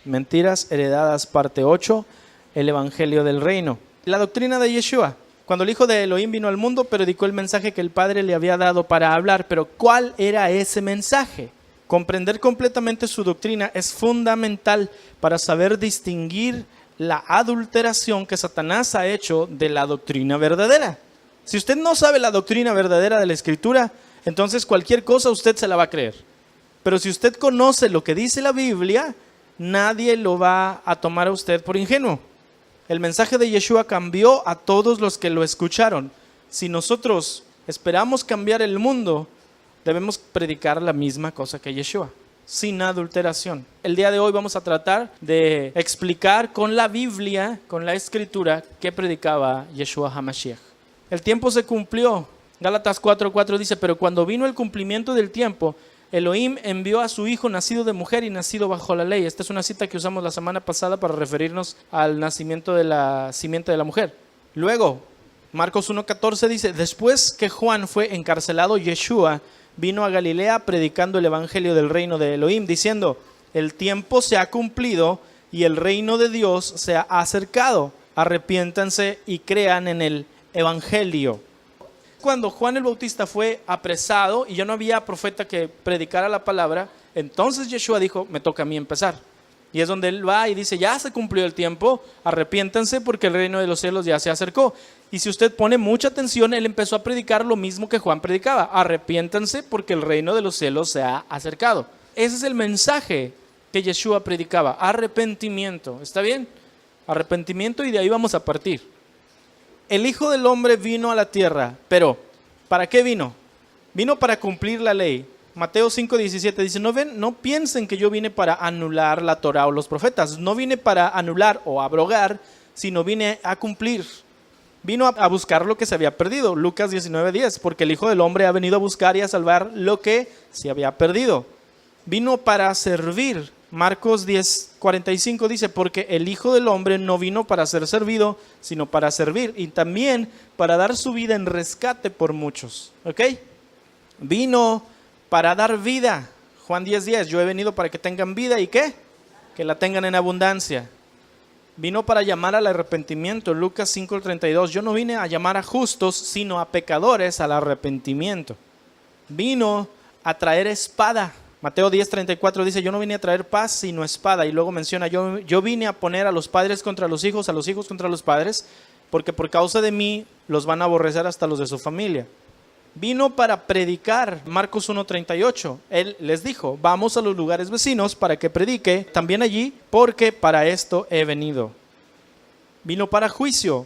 Mentiras heredadas, parte 8, el Evangelio del Reino. La doctrina de Yeshua. Cuando el Hijo de Elohim vino al mundo, predicó el mensaje que el Padre le había dado para hablar. Pero ¿cuál era ese mensaje? Comprender completamente su doctrina es fundamental para saber distinguir la adulteración que Satanás ha hecho de la doctrina verdadera. Si usted no sabe la doctrina verdadera de la Escritura, entonces cualquier cosa usted se la va a creer. Pero si usted conoce lo que dice la Biblia, nadie lo va a tomar a usted por ingenuo. El mensaje de Yeshua cambió a todos los que lo escucharon. Si nosotros esperamos cambiar el mundo, debemos predicar la misma cosa que Yeshua, sin adulteración. El día de hoy vamos a tratar de explicar con la Biblia, con la Escritura, qué predicaba Yeshua HaMashiach. El tiempo se cumplió. Gálatas 4:4 dice, pero cuando vino el cumplimiento del tiempo, Elohim envió a su hijo nacido de mujer y nacido bajo la ley. Esta es una cita que usamos la semana pasada para referirnos al nacimiento de la simiente de la mujer. Luego, Marcos 1:14 dice, después que Juan fue encarcelado, Yeshua vino a Galilea predicando el evangelio del reino de Elohim, diciendo, el tiempo se ha cumplido y el reino de Dios se ha acercado. Arrepiéntanse y crean en el evangelio. Cuando Juan el Bautista fue apresado y ya no había profeta que predicara la palabra, entonces Yeshua dijo, me toca a mí empezar. Y es donde él va y dice, ya se cumplió el tiempo, arrepiéntanse porque el reino de los cielos ya se acercó. Y si usted pone mucha atención, él empezó a predicar lo mismo que Juan predicaba, arrepiéntanse porque el reino de los cielos se ha acercado. Ese es el mensaje que Yeshua predicaba, arrepentimiento. ¿Está bien? Arrepentimiento, y de ahí vamos a partir. El Hijo del Hombre vino a la tierra, pero ¿para qué vino? Vino para cumplir la ley. Mateo 5:17 dice, no piensen que yo vine para anular la Torá o los profetas. No vine para anular o abrogar, sino vine a cumplir. Vino a buscar lo que se había perdido. Lucas 19:10, porque el Hijo del Hombre ha venido a buscar y a salvar lo que se había perdido. Vino para servir. Marcos 10:45 dice, porque el Hijo del Hombre no vino para ser servido, sino para servir y también para dar su vida en rescate por muchos. ¿Ok? Vino para dar vida. Juan 10:10, yo he venido para que tengan vida y ¿qué? Que la tengan en abundancia. Vino para llamar al arrepentimiento. Lucas 5:32, yo no vine a llamar a justos, sino a pecadores al arrepentimiento. Vino a traer espada. Mateo 10:34 dice, yo no vine a traer paz sino espada. Y luego menciona, yo vine a poner a los padres contra los hijos, a los hijos contra los padres, porque por causa de mí los van a aborrecer hasta los de su familia. Vino para predicar. Marcos 1:38, él les dijo, vamos a los lugares vecinos para que predique también allí, porque para esto he venido. Vino para juicio.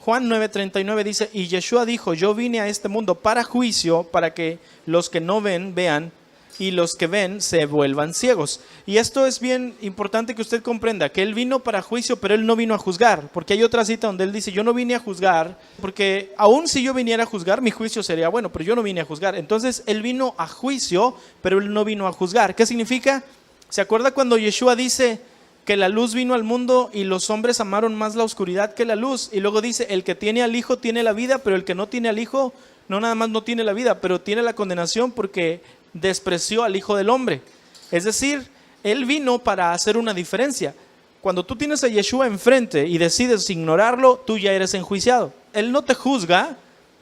Juan 9:39 dice, y Yeshua dijo, yo vine a este mundo para juicio, para que los que no ven, vean, y los que ven se vuelvan ciegos. Y esto es bien importante que usted comprenda, que él vino para juicio, pero él no vino a juzgar, porque hay otra cita donde él dice, yo no vine a juzgar, porque aun si yo viniera a juzgar, mi juicio sería bueno, pero yo no vine a juzgar. Entonces él vino a juicio, pero él no vino a juzgar. ¿Qué significa? ¿Se acuerda cuando Yeshua dice que la luz vino al mundo y los hombres amaron más la oscuridad que la luz? Y luego dice, el que tiene al Hijo tiene la vida, pero el que no tiene al Hijo, no nada más no tiene la vida, pero tiene la condenación porque despreció al Hijo del Hombre. Es decir, él vino para hacer una diferencia. Cuando tú tienes a Yeshua enfrente y decides ignorarlo, tú ya eres enjuiciado. Él no te juzga,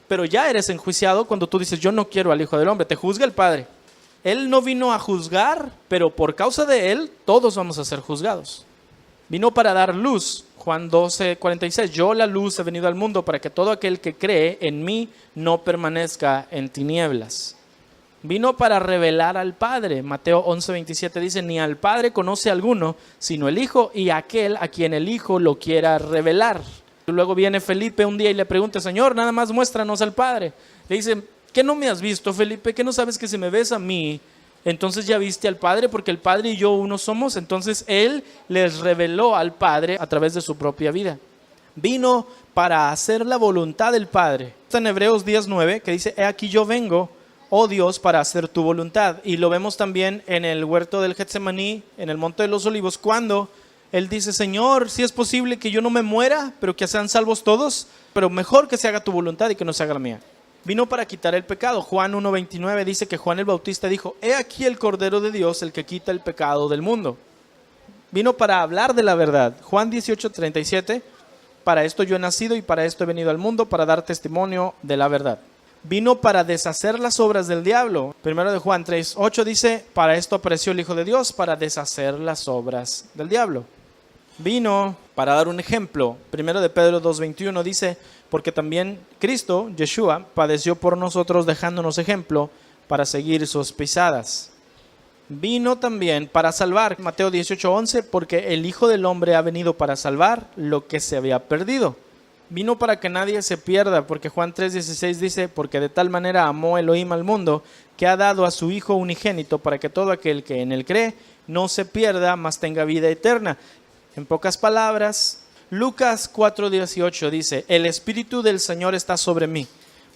pero ya eres enjuiciado cuando tú dices, yo no quiero al Hijo del Hombre. Te juzga el Padre. Él no vino a juzgar, pero por causa de él, todos vamos a ser juzgados. Vino para dar luz. Juan 12:46, yo la luz he venido al mundo para que todo aquel que cree en mí no permanezca en tinieblas. Vino para revelar al Padre. Mateo 11:27 dice, ni al Padre conoce alguno, sino el Hijo y aquel a quien el Hijo lo quiera revelar. Luego viene Felipe un día y le pregunta, Señor, nada más muéstranos al Padre. Le dice, ¿qué no me has visto, Felipe? ¿Qué no sabes que si me ves a mí, entonces ya viste al Padre? Porque el Padre y yo uno somos. Entonces Él les reveló al Padre a través de su propia vida. Vino para hacer la voluntad del Padre. Está en Hebreos 10:9 que dice, he aquí yo vengo, oh Dios, para hacer tu voluntad. Y lo vemos también en el huerto del Getsemaní, en el monte de los olivos, cuando él dice, Señor, si es posible que yo no me muera, pero que sean salvos todos, pero mejor que se haga tu voluntad y que no se haga la mía. Vino para quitar el pecado. Juan 1:29 dice que Juan el Bautista dijo, he aquí el Cordero de Dios, el que quita el pecado del mundo. vino para hablar de la verdad. Juan 18:37, para esto yo he nacido y para esto he venido al mundo, para dar testimonio de la verdad. Vino para deshacer las obras del diablo. Primero de Juan 3:8 dice, para esto apareció el Hijo de Dios, para deshacer las obras del diablo. Vino para dar un ejemplo. Primero de Pedro 2:21 dice, porque también Cristo, Yeshua, padeció por nosotros dejándonos ejemplo para seguir sus pisadas. Vino también para salvar. Mateo 18:11, porque el Hijo del Hombre ha venido para salvar lo que se había perdido. Vino para que nadie se pierda, porque Juan 3:16 dice, porque de tal manera amó Elohim al mundo, que ha dado a su Hijo unigénito, para que todo aquel que en él cree no se pierda, mas tenga vida eterna. En pocas palabras, Lucas 4:18 dice, el Espíritu del Señor está sobre mí,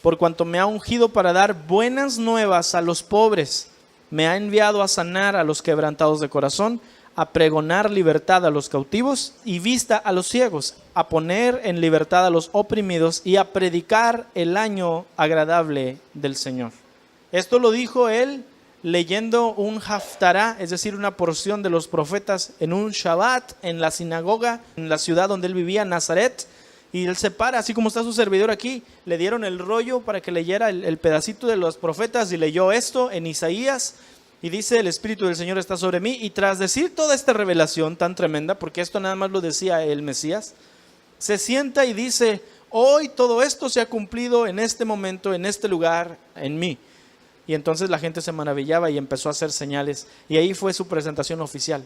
por cuanto me ha ungido para dar buenas nuevas a los pobres. Me ha enviado a sanar a los quebrantados de corazón, a pregonar libertad a los cautivos y vista a los ciegos, a poner en libertad a los oprimidos y a predicar el año agradable del Señor. Esto lo dijo él leyendo un haftará, es decir, una porción de los profetas en un Shabbat en la sinagoga, en la ciudad donde él vivía, Nazaret. Y él se para, así como está su servidor aquí, le dieron el rollo para que leyera el pedacito de los profetas y leyó esto en Isaías. Y dice, el Espíritu del Señor está sobre mí. Y tras decir toda esta revelación tan tremenda, porque esto nada más lo decía el Mesías, se sienta y dice, hoy todo esto se ha cumplido en este momento, en este lugar, en mí. Y entonces la gente se maravillaba y empezó a hacer señales. Y ahí fue su presentación oficial.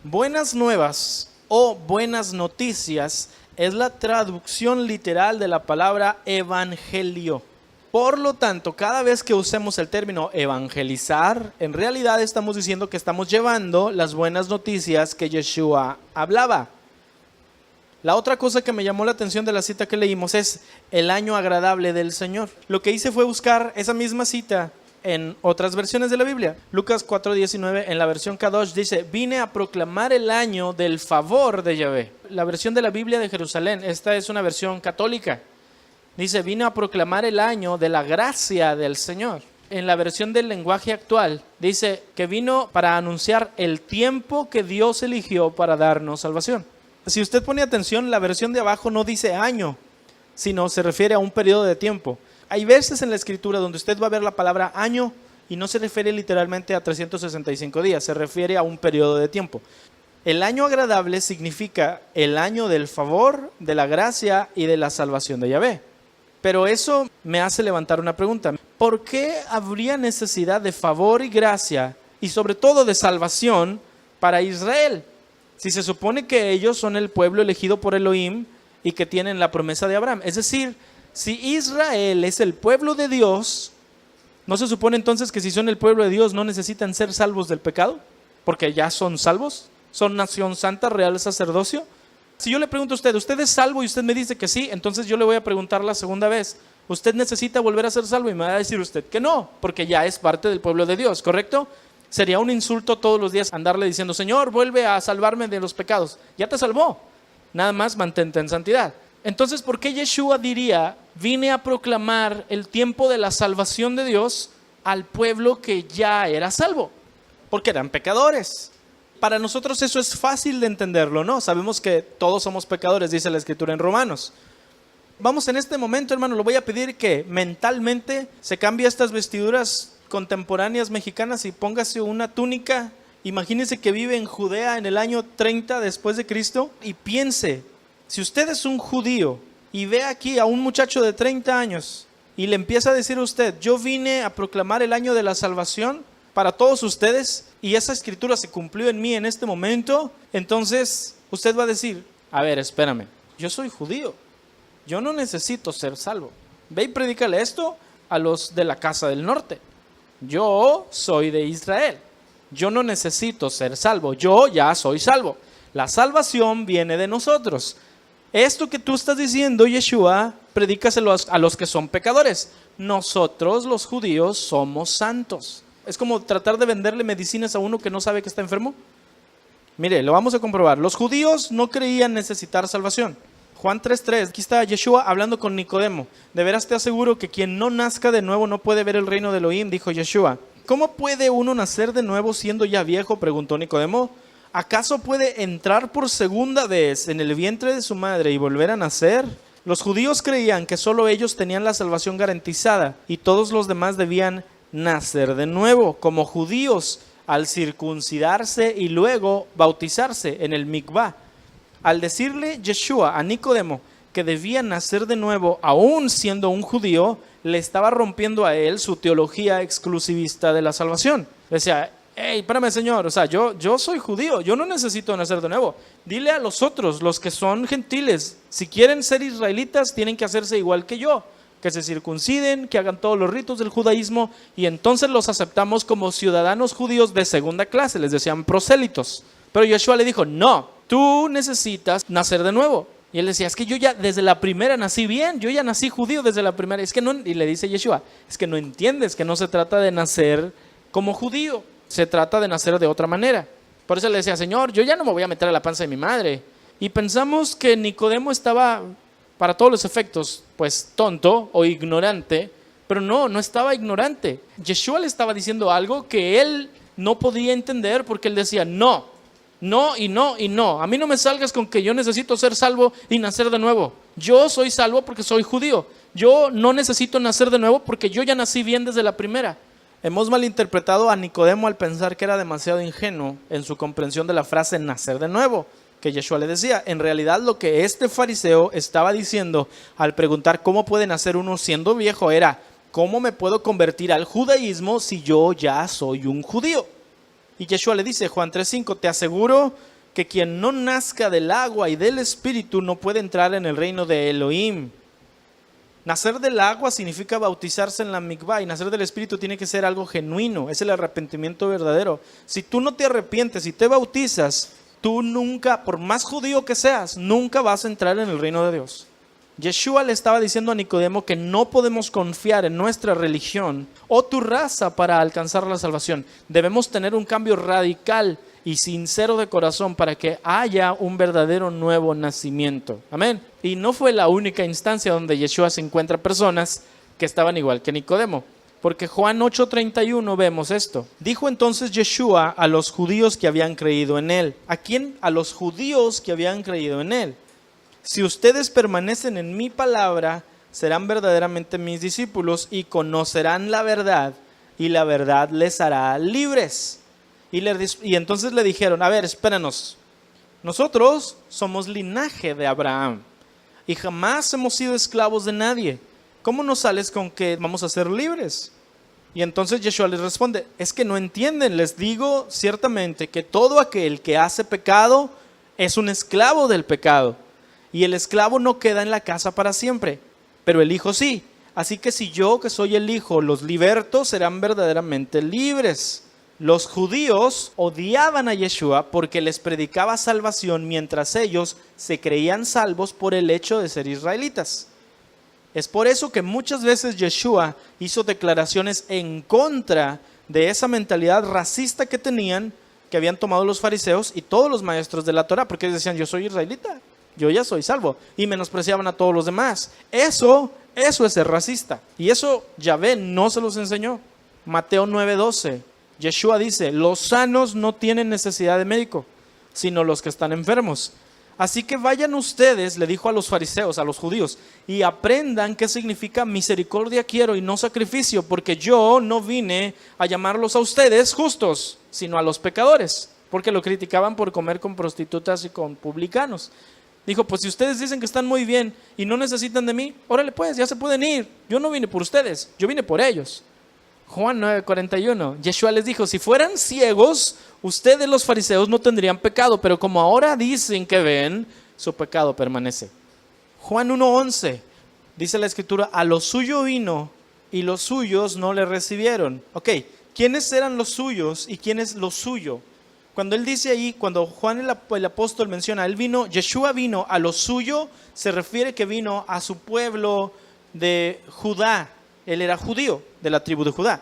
Buenas nuevas o buenas noticias es la traducción literal de la palabra evangelio. Por lo tanto, cada vez que usemos el término evangelizar, en realidad estamos diciendo que estamos llevando las buenas noticias que Yeshua hablaba. La otra cosa que me llamó la atención de la cita que leímos es el año agradable del Señor. Lo que hice fue buscar esa misma cita en otras versiones de la Biblia. Lucas 4:19 en la versión Kadosh dice, vine a proclamar el año del favor de Yahvé. La versión de la Biblia de Jerusalén, esta es una versión católica. Dice, vino a proclamar el año de la gracia del Señor. En la versión del lenguaje actual, dice que vino para anunciar el tiempo que Dios eligió para darnos salvación. Si usted pone atención, la versión de abajo no dice año, sino se refiere a un periodo de tiempo. Hay veces en la Escritura donde usted va a ver la palabra año y no se refiere literalmente a 365 días, se refiere a un periodo de tiempo. El año agradable significa el año del favor, de la gracia y de la salvación de Yahvé. Pero eso me hace levantar una pregunta. ¿Por qué habría necesidad de favor y gracia y sobre todo de salvación para Israel? Si se supone que ellos son el pueblo elegido por Elohim y que tienen la promesa de Abraham. Es decir, si Israel es el pueblo de Dios, ¿no se supone entonces que si son el pueblo de Dios no necesitan ser salvos del pecado? Porque ya son salvos, son nación santa, real sacerdocio. Si yo le pregunto a usted, ¿usted es salvo? Y usted me dice que sí, entonces yo le voy a preguntar la segunda vez, ¿usted necesita volver a ser salvo? Y me va a decir usted que no, porque ya es parte del pueblo de Dios, ¿correcto? Sería un insulto todos los días andarle diciendo, Señor, vuelve a salvarme de los pecados. Ya te salvó, nada más mantente en santidad. Entonces, ¿por qué Yeshua diría, vine a proclamar el tiempo de la salvación de Dios al pueblo que ya era salvo? Porque eran pecadores. Para nosotros eso es fácil de entenderlo, ¿no? Sabemos que todos somos pecadores, dice la Escritura en Romanos. Vamos en este momento, hermano, le voy a pedir que mentalmente se cambie estas vestiduras contemporáneas mexicanas y póngase una túnica. Imagínese que vive en Judea en el año 30 después de Cristo y piense, si usted es un judío y ve aquí a un muchacho de 30 años y le empieza a decir a usted, yo vine a proclamar el año de la salvación para todos ustedes y esa escritura se cumplió en mí en este momento, entonces usted va a decir, a ver, espérame, yo soy judío, yo no necesito ser salvo. Ve y predícale esto a los de la casa del norte. Yo soy de Israel, yo no necesito ser salvo, yo ya soy salvo. La salvación viene de nosotros. Esto que tú estás diciendo, Yeshua, predícaselo a los que son pecadores. Nosotros, los judíos, somos santos. Es como tratar de venderle medicinas a uno que no sabe que está enfermo. Mire, lo vamos a comprobar. Los judíos no creían necesitar salvación. Juan 3:3, aquí está Yeshua hablando con Nicodemo. De veras te aseguro que quien no nazca de nuevo no puede ver el reino de Elohim, dijo Yeshua. ¿Cómo puede uno nacer de nuevo siendo ya viejo?, preguntó Nicodemo. ¿Acaso puede entrar por segunda vez en el vientre de su madre y volver a nacer? Los judíos creían que solo ellos tenían la salvación garantizada y todos los demás debían nacer de nuevo como judíos al circuncidarse y luego bautizarse en el mikvah. Al decirle Yeshua a Nicodemo que debía nacer de nuevo, aún siendo un judío, le estaba rompiendo a él su teología exclusivista de la salvación. Decía, hey, espérame, Señor, o sea, yo soy judío, yo no necesito nacer de nuevo. Dile a los otros, los que son gentiles, si quieren ser israelitas, tienen que hacerse igual que yo, que se circunciden, que hagan todos los ritos del judaísmo, y entonces los aceptamos como ciudadanos judíos de segunda clase, les decían prosélitos. Pero Yeshua le dijo, no, tú necesitas nacer de nuevo. Y él decía, es que yo ya desde la primera nací bien, yo ya nací judío desde la primera. Es que no, y le dice Yeshua, es que no entiendes que no se trata de nacer como judío, se trata de nacer de otra manera. Por eso le decía, Señor, yo ya no me voy a meter a la panza de mi madre. Y pensamos que Nicodemo estaba, para todos los efectos, pues tonto o ignorante, pero no estaba ignorante. Yeshua le estaba diciendo algo que él no podía entender porque él decía, no y no y no. A mí no me salgas con que yo necesito ser salvo y nacer de nuevo. Yo soy salvo porque soy judío. Yo no necesito nacer de nuevo porque yo ya nací bien desde la primera. Hemos malinterpretado a Nicodemo al pensar que era demasiado ingenuo en su comprensión de la frase nacer de nuevo, que Yeshua le decía. En realidad lo que este fariseo estaba diciendo al preguntar cómo puede nacer uno siendo viejo era, ¿cómo me puedo convertir al judaísmo si yo ya soy un judío? Y Yeshua le dice, Juan 3:5, te aseguro que quien no nazca del agua y del espíritu no puede entrar en el reino de Elohim. Nacer del agua significa bautizarse en la mikvah, y nacer del espíritu tiene que ser algo genuino, es el arrepentimiento verdadero. Si tú no te arrepientes y te bautizas, tú nunca, por más judío que seas, nunca vas a entrar en el reino de Dios. Yeshua le estaba diciendo a Nicodemo que no podemos confiar en nuestra religión o tu raza para alcanzar la salvación. Debemos tener un cambio radical y sincero de corazón para que haya un verdadero nuevo nacimiento. Amén. Y no fue la única instancia donde Yeshua se encuentra personas que estaban igual que Nicodemo. Porque Juan 8:31 vemos esto. Dijo entonces Yeshua a los judíos que habían creído en él. ¿A quién? A los judíos que habían creído en él. Si ustedes permanecen en mi palabra, serán verdaderamente mis discípulos y conocerán la verdad, y la verdad les hará libres. Y entonces le dijeron, a ver, espéranos, nosotros somos linaje de Abraham y jamás hemos sido esclavos de nadie. ¿Cómo nos sales con que vamos a ser libres? Y entonces Yeshua les responde, es que no entienden, les digo ciertamente que todo aquel que hace pecado es un esclavo del pecado. Y el esclavo no queda en la casa para siempre, pero el hijo sí. Así que si yo, que soy el hijo, los liberto, serán verdaderamente libres. Los judíos odiaban a Yeshua porque les predicaba salvación mientras ellos se creían salvos por el hecho de ser israelitas. Es por eso que muchas veces Yeshua hizo declaraciones en contra de esa mentalidad racista que tenían, que habían tomado los fariseos y todos los maestros de la Torá, porque ellos decían, yo soy israelita, yo ya soy salvo, y menospreciaban a todos los demás. Eso es ser racista, y eso Yahvé no se los enseñó. Mateo 9:12, Yeshua dice, los sanos no tienen necesidad de médico, sino los que están enfermos. Así que vayan ustedes, le dijo a los fariseos, a los judíos, y aprendan qué significa misericordia quiero y no sacrificio, porque yo no vine a llamarlos a ustedes justos, sino a los pecadores, porque lo criticaban por comer con prostitutas y con publicanos. Dijo, pues si ustedes dicen que están muy bien y no necesitan de mí, órale pues, ya se pueden ir. Yo no vine por ustedes, yo vine por ellos. Juan 9:41, Yeshua les dijo, si fueran ciegos, ustedes los fariseos no tendrían pecado, pero como ahora dicen que ven, su pecado permanece. Juan 1:11, dice la escritura, a lo suyo vino y los suyos no le recibieron. Ok, ¿quiénes eran los suyos y quién es lo suyo? Cuando él dice ahí, cuando Juan el apóstol menciona, Yeshua vino a lo suyo, se refiere que vino a su pueblo de Judá. Él era judío, de la tribu de Judá.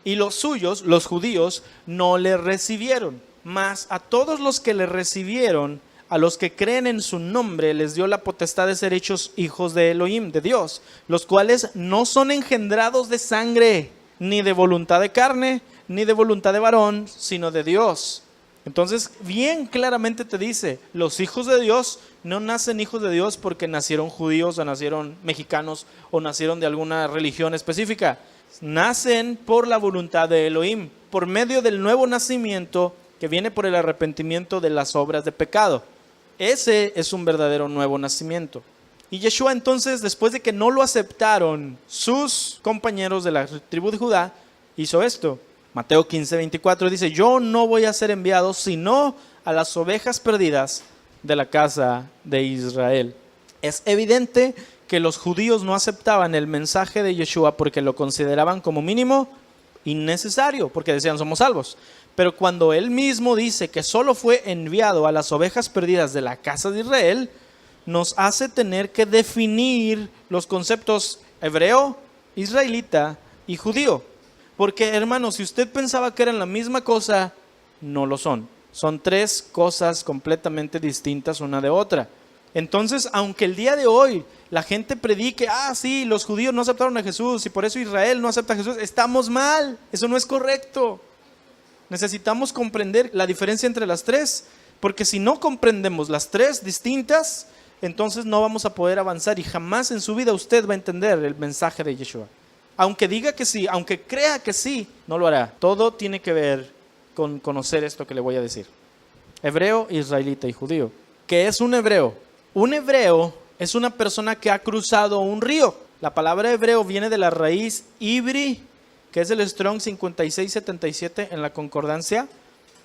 Y los suyos, los judíos, no le recibieron. Mas a todos los que le recibieron, a los que creen en su nombre, les dio la potestad de ser hechos hijos de Elohim, de Dios, los cuales no son engendrados de sangre, ni de voluntad de carne, ni de voluntad de varón, sino de Dios. Entonces, bien claramente te dice, los hijos de Dios no nacen hijos de Dios porque nacieron judíos o nacieron mexicanos o nacieron de alguna religión específica. Nacen por la voluntad de Elohim, por medio del nuevo nacimiento que viene por el arrepentimiento de las obras de pecado. Ese es un verdadero nuevo nacimiento. Y Yeshua entonces, después de que no lo aceptaron sus compañeros de la tribu de Judá, hizo esto. Mateo 15:24 dice, yo no voy a ser enviado sino a las ovejas perdidas de la casa de Israel. Es evidente que los judíos no aceptaban el mensaje de Yeshua porque lo consideraban como mínimo innecesario, porque decían somos salvos. Pero cuando él mismo dice que solo fue enviado a las ovejas perdidas de la casa de Israel, nos hace tener que definir los conceptos hebreo, israelita y judío. Porque, hermanos, si usted pensaba que eran la misma cosa, no lo son. Son tres cosas completamente distintas una de otra. Entonces, aunque el día de hoy la gente predique, sí, los judíos no aceptaron a Jesús y por eso Israel no acepta a Jesús, estamos mal. Eso no es correcto. Necesitamos comprender la diferencia entre las tres, porque si no comprendemos las tres distintas, entonces no vamos a poder avanzar y jamás en su vida usted va a entender el mensaje de Yeshua. Aunque diga que sí, aunque crea que sí, no lo hará. Todo tiene que ver con conocer esto que le voy a decir. Hebreo, israelita y judío. ¿Qué es un hebreo? Un hebreo es una persona que ha cruzado un río. La palabra hebreo viene de la raíz ibri, que es el Strong 5677 en la concordancia,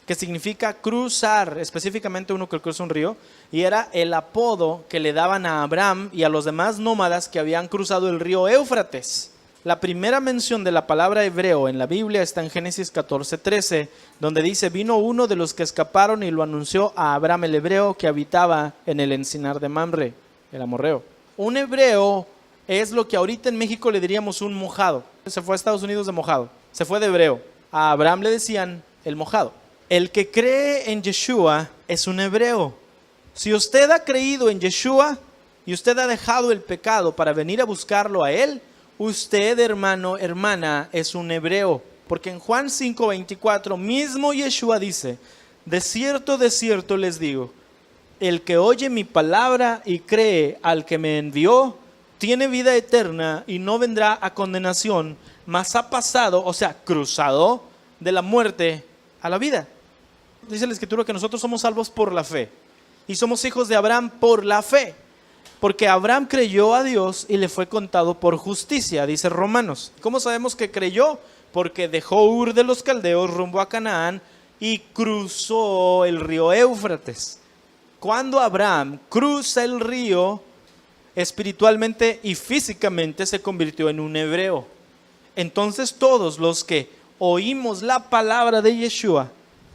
que significa cruzar, específicamente uno que cruza un río, y era el apodo que le daban a Abraham y a los demás nómadas que habían cruzado el río Éufrates. La primera mención de la palabra hebreo en la Biblia está en Génesis 14:13, donde dice, vino uno de los que escaparon y lo anunció a Abraham el hebreo que habitaba en el encinar de Mamre, el amorreo. Un hebreo es lo que ahorita en México le diríamos un mojado. Se fue a Estados Unidos de mojado, se fue de hebreo. A Abraham le decían el mojado. El que cree en Yeshua es un hebreo. Si usted ha creído en Yeshua y usted ha dejado el pecado para venir a buscarlo a él, usted, hermano, hermana, es un hebreo. Porque en Juan 5:24 mismo Yeshua dice, de cierto les digo, el que oye mi palabra y cree al que me envió, tiene vida eterna y no vendrá a condenación, mas ha pasado, o sea, cruzado de la muerte a la vida. Dice la Escritura que nosotros somos salvos por la fe y somos hijos de Abraham por la fe. Porque Abraham creyó a Dios y le fue contado por justicia, dice Romanos. ¿Cómo sabemos que creyó? Porque dejó Ur de los Caldeos rumbo a Canaán y cruzó el río Éufrates. Cuando Abraham cruza el río, espiritualmente y físicamente se convirtió en un hebreo. Entonces todos los que oímos la palabra de Yeshua,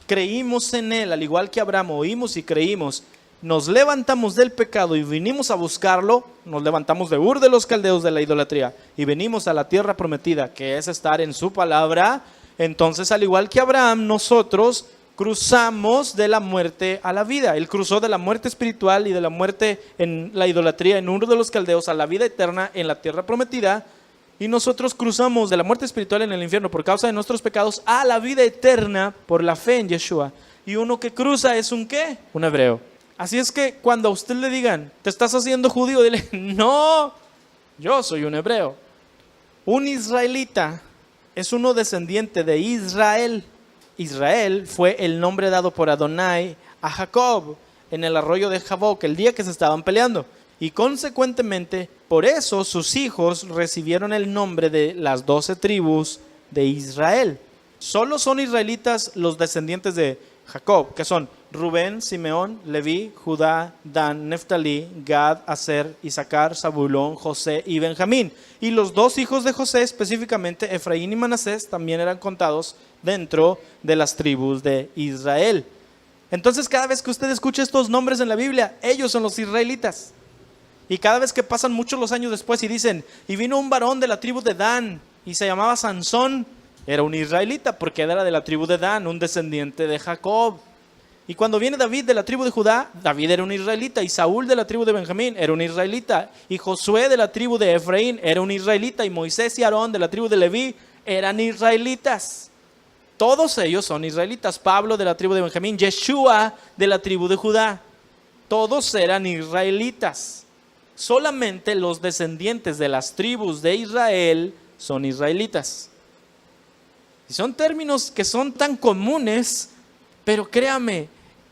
creímos en él, al igual que Abraham oímos y creímos, nos levantamos del pecado y vinimos a buscarlo, nos levantamos de Ur de los Caldeos de la idolatría y venimos a la tierra prometida, que es estar en su palabra. Entonces, al igual que Abraham, nosotros cruzamos de la muerte a la vida. Él cruzó de la muerte espiritual y de la muerte en la idolatría en Ur de los Caldeos a la vida eterna en la tierra prometida. Y nosotros cruzamos de la muerte espiritual en el infierno por causa de nuestros pecados a la vida eterna por la fe en Yeshua. Y uno que cruza es un ¿qué? Un hebreo. Así es que cuando a usted le digan, ¿te estás haciendo judío? Dile, no, yo soy un hebreo. Un israelita es uno descendiente de Israel. Israel fue el nombre dado por Adonai a Jacob en el arroyo de Jaboc, el día que se estaban peleando. Y consecuentemente, por eso sus hijos recibieron el nombre de las 12 tribus de Israel. Solo son israelitas los descendientes de Jacob, que son Rubén, Simeón, Leví, Judá, Dan, Neftalí, Gad, Aser, Isaacar, Zabulón, José y Benjamín. Y los dos hijos de José, específicamente Efraín y Manasés, también eran contados dentro de las tribus de Israel. Entonces, cada vez que usted escucha estos nombres en la Biblia, ellos son los israelitas. Y cada vez que pasan muchos los años después y dicen, y vino un varón de la tribu de Dan y se llamaba Sansón, era un israelita porque era de la tribu de Dan, un descendiente de Jacob. Y cuando viene David de la tribu de Judá, David era un israelita, y Saúl de la tribu de Benjamín era un israelita, y Josué de la tribu de Efraín era un israelita, y Moisés y Aarón de la tribu de Leví eran israelitas. todos ellos son israelitas. Pablo de la tribu de Benjamín, Yeshua de la tribu de Judá. Todos eran israelitas. Solamente los descendientes de las tribus de Israel son israelitas. Y son términos que son tan comunes, pero créame,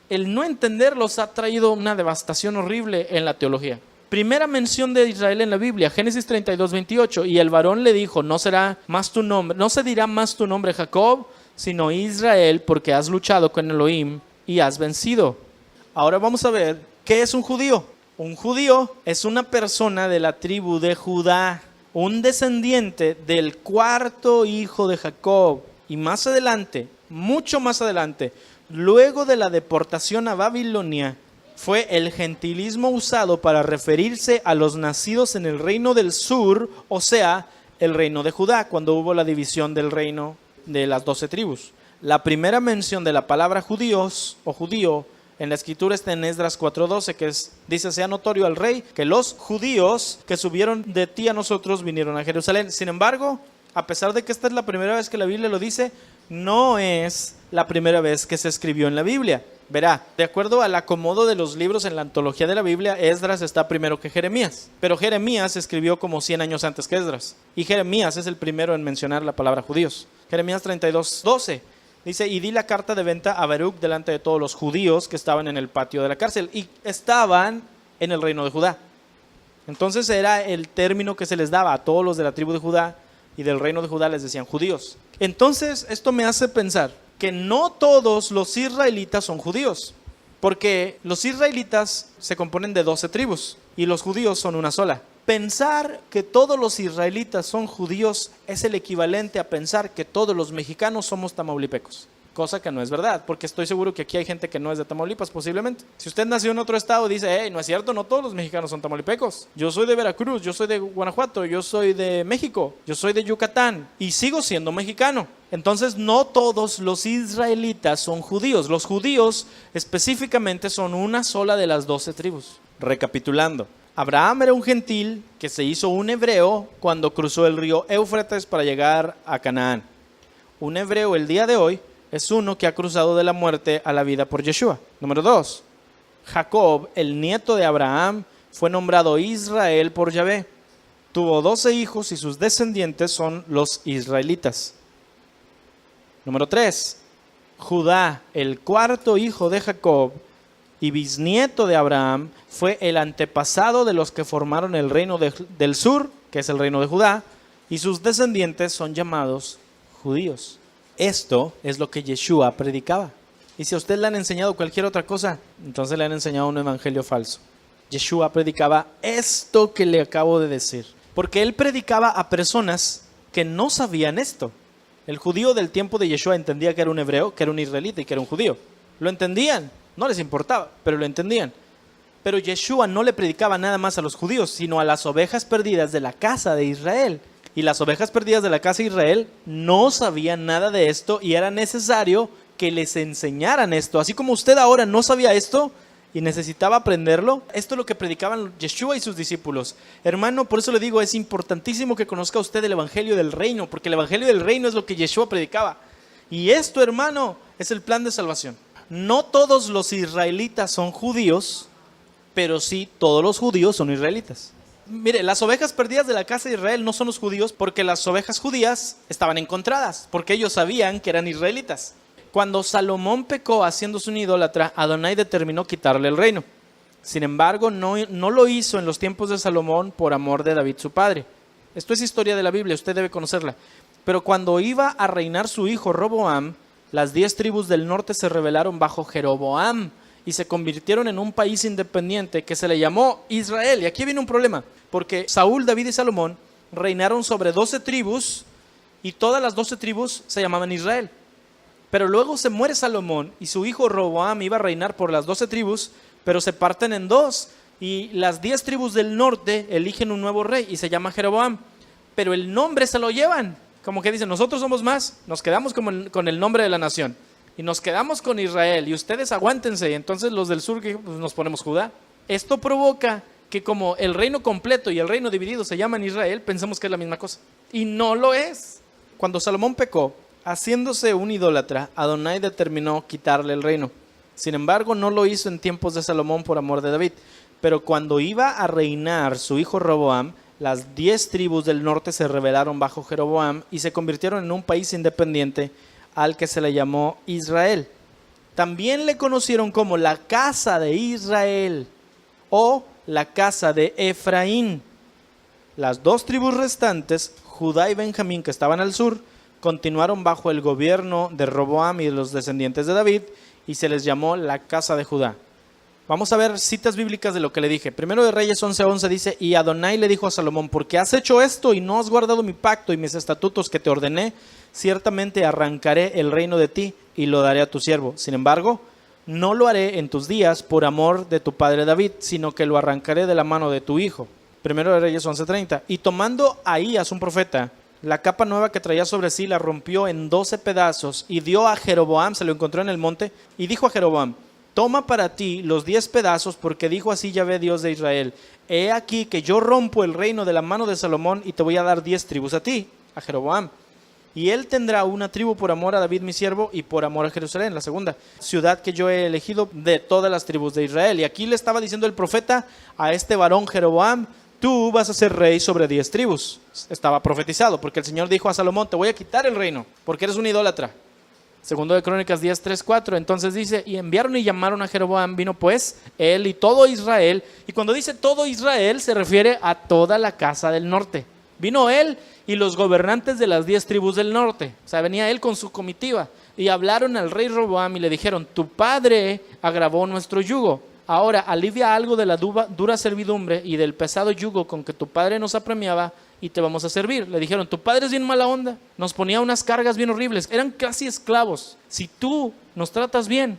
el no entenderlos ha traído una devastación horrible en la teología. Primera mención de Israel en la Biblia, Génesis 32:28, y el varón le dijo, no se dirá más tu nombre Jacob, sino Israel, porque has luchado con Elohim y has vencido. Ahora vamos a ver, ¿qué es un judío? Un judío es una persona de la tribu de Judá, un descendiente del cuarto hijo de Jacob. Y más adelante, mucho más adelante, luego de la deportación a Babilonia, fue el gentilismo usado para referirse a los nacidos en el reino del sur, o sea, el reino de Judá, cuando hubo la división del reino de las 12 tribus. La primera mención de la palabra judíos o judío en la escritura está en Esdras 4:12, que dice, sea notorio al rey que los judíos que subieron de ti a nosotros vinieron a Jerusalén. Sin embargo, a pesar de que esta es la primera vez que la Biblia lo dice, no es la primera vez que se escribió en la Biblia. Verá, de acuerdo al acomodo de los libros en la antología de la Biblia, Esdras está primero que Jeremías. Pero Jeremías escribió como 100 años antes que Esdras. Y Jeremías es el primero en mencionar la palabra judíos. Jeremías 32:12 dice, y di la carta de venta a Baruc delante de todos los judíos que estaban en el patio de la cárcel. Y estaban en el reino de Judá. Entonces era el término que se les daba a todos los de la tribu de Judá, y del reino de Judá les decían judíos. Entonces esto me hace pensar que no todos los israelitas son judíos, porque los israelitas se componen de 12 tribus y los judíos son una sola. Pensar que todos los israelitas son judíos es el equivalente a pensar que todos los mexicanos somos tamaulipecos. Cosa que no es verdad, porque estoy seguro que aquí hay gente que no es de Tamaulipas posiblemente. Si usted nació en otro estado y dice, hey, no es cierto, no todos los mexicanos son tamaulipecos. Yo soy de Veracruz, yo soy de Guanajuato, yo soy de México, yo soy de Yucatán y sigo siendo mexicano. Entonces no todos los israelitas son judíos. Los judíos específicamente son una sola de las 12 tribus. Recapitulando, Abraham era un gentil que se hizo un hebreo cuando cruzó el río Éufrates para llegar a Canaán. Un hebreo el día de hoy es uno que ha cruzado de la muerte a la vida por Yeshua. Número 2. Jacob, el nieto de Abraham, fue nombrado Israel por Yahvé. Tuvo 12 hijos y sus descendientes son los israelitas. Número 3. Judá, el cuarto hijo de Jacob y bisnieto de Abraham, fue el antepasado de los que formaron el reino del sur, que es el reino de Judá, y sus descendientes son llamados judíos. Esto es lo que Yeshua predicaba. Y si a usted le han enseñado cualquier otra cosa, entonces le han enseñado un evangelio falso. Yeshua predicaba esto que le acabo de decir, porque él predicaba a personas que no sabían esto. El judío del tiempo de Yeshua entendía que era un hebreo, que era un israelita y que era un judío. Lo entendían, no les importaba, pero lo entendían. Pero Yeshua no le predicaba nada más a los judíos, sino a las ovejas perdidas de la casa de Israel. Y las ovejas perdidas de la casa de Israel no sabían nada de esto y era necesario que les enseñaran esto. Así como usted ahora no sabía esto y necesitaba aprenderlo, esto es lo que predicaban Yeshua y sus discípulos. Hermano, por eso le digo, es importantísimo que conozca usted el evangelio del reino, porque el evangelio del reino es lo que Yeshua predicaba. Y esto, hermano, es el plan de salvación. No todos los israelitas son judíos, pero sí todos los judíos son israelitas. Mire, las ovejas perdidas de la casa de Israel no son los judíos, porque las ovejas judías estaban encontradas, porque ellos sabían que eran israelitas. Cuando Salomón pecó haciéndose un idólatra, Adonai determinó quitarle el reino. Sin embargo, no lo hizo en los tiempos de Salomón por amor de David su padre. Esto es historia de la Biblia, usted debe conocerla. Pero cuando iba a reinar su hijo Roboam, las 10 tribus del norte se rebelaron bajo Jeroboam y se convirtieron en un país independiente que se le llamó Israel. Y aquí viene un problema, porque Saúl, David y Salomón reinaron sobre 12 tribus y todas las 12 tribus se llamaban Israel. Pero luego se muere Salomón y su hijo Roboam iba a reinar por las 12 tribus, pero se parten en dos y las 10 tribus del norte eligen un nuevo rey y se llama Jeroboam. Pero el nombre se lo llevan, como que dicen, nosotros somos más, nos quedamos con el nombre de la nación. Y nos quedamos con Israel y ustedes aguántense. Y entonces los del sur, pues nos ponemos Judá. Esto provoca que como el reino completo y el reino dividido se llaman Israel, pensemos que es la misma cosa. Y no lo es. Cuando Salomón pecó, Haciéndose un idólatra, Adonai determinó quitarle el reino. Sin embargo, no lo hizo en tiempos de Salomón por amor de David. Pero cuando iba a reinar su hijo Roboam, las 10 tribus del norte se rebelaron bajo Jeroboam y se convirtieron en un país independiente al que se le llamó Israel. También le conocieron como la casa de Israel o la casa de Efraín. Las 2 tribus restantes, Judá y Benjamín, que estaban al sur, continuaron bajo el gobierno de Roboam y de los descendientes de David, y se les llamó la casa de Judá. Vamos a ver citas bíblicas de lo que le dije. Primero de Reyes 11:11 dice: y Adonai le dijo a Salomón, porque has hecho esto y no has guardado mi pacto y mis estatutos que te ordené, ciertamente arrancaré el reino de ti y lo daré a tu siervo. Sin embargo, no lo haré en tus días por amor de tu padre David, sino que lo arrancaré de la mano de tu hijo. Primero de Reyes 11:30. Y tomando Ahías, un profeta, la capa nueva que traía sobre sí, la rompió en 12 pedazos y dio a Jeroboam, se lo encontró en el monte, y dijo a Jeroboam: toma para ti los 10 pedazos, porque dijo así Yahvé, Dios de Israel: he aquí que yo rompo el reino de la mano de Salomón y te voy a dar 10 tribus a ti, a Jeroboam. Y él tendrá una tribu por amor a David mi siervo y por amor a Jerusalén, la segunda ciudad que yo he elegido de todas las tribus de Israel. Y aquí le estaba diciendo el profeta a este varón Jeroboam: tú vas a ser rey sobre 10 tribus. Estaba profetizado, porque el Señor dijo a Salomón: te voy a quitar el reino, porque eres un idólatra. Segundo de Crónicas 10:3-4. Entonces dice: y enviaron y llamaron a Jeroboam. Vino pues él y todo Israel. Y cuando dice todo Israel, se refiere a toda la casa del norte. Vino él y los gobernantes de las 10 tribus del norte. O sea, venía él con su comitiva. Y hablaron al rey Roboam y le dijeron: tu padre agravó nuestro yugo. Ahora alivia algo de la dura servidumbre y del pesado yugo con que tu padre nos apremiaba, y te vamos a servir. Le dijeron: tu padre es bien mala onda, nos ponía unas cargas bien horribles, eran casi esclavos. Si tú nos tratas bien,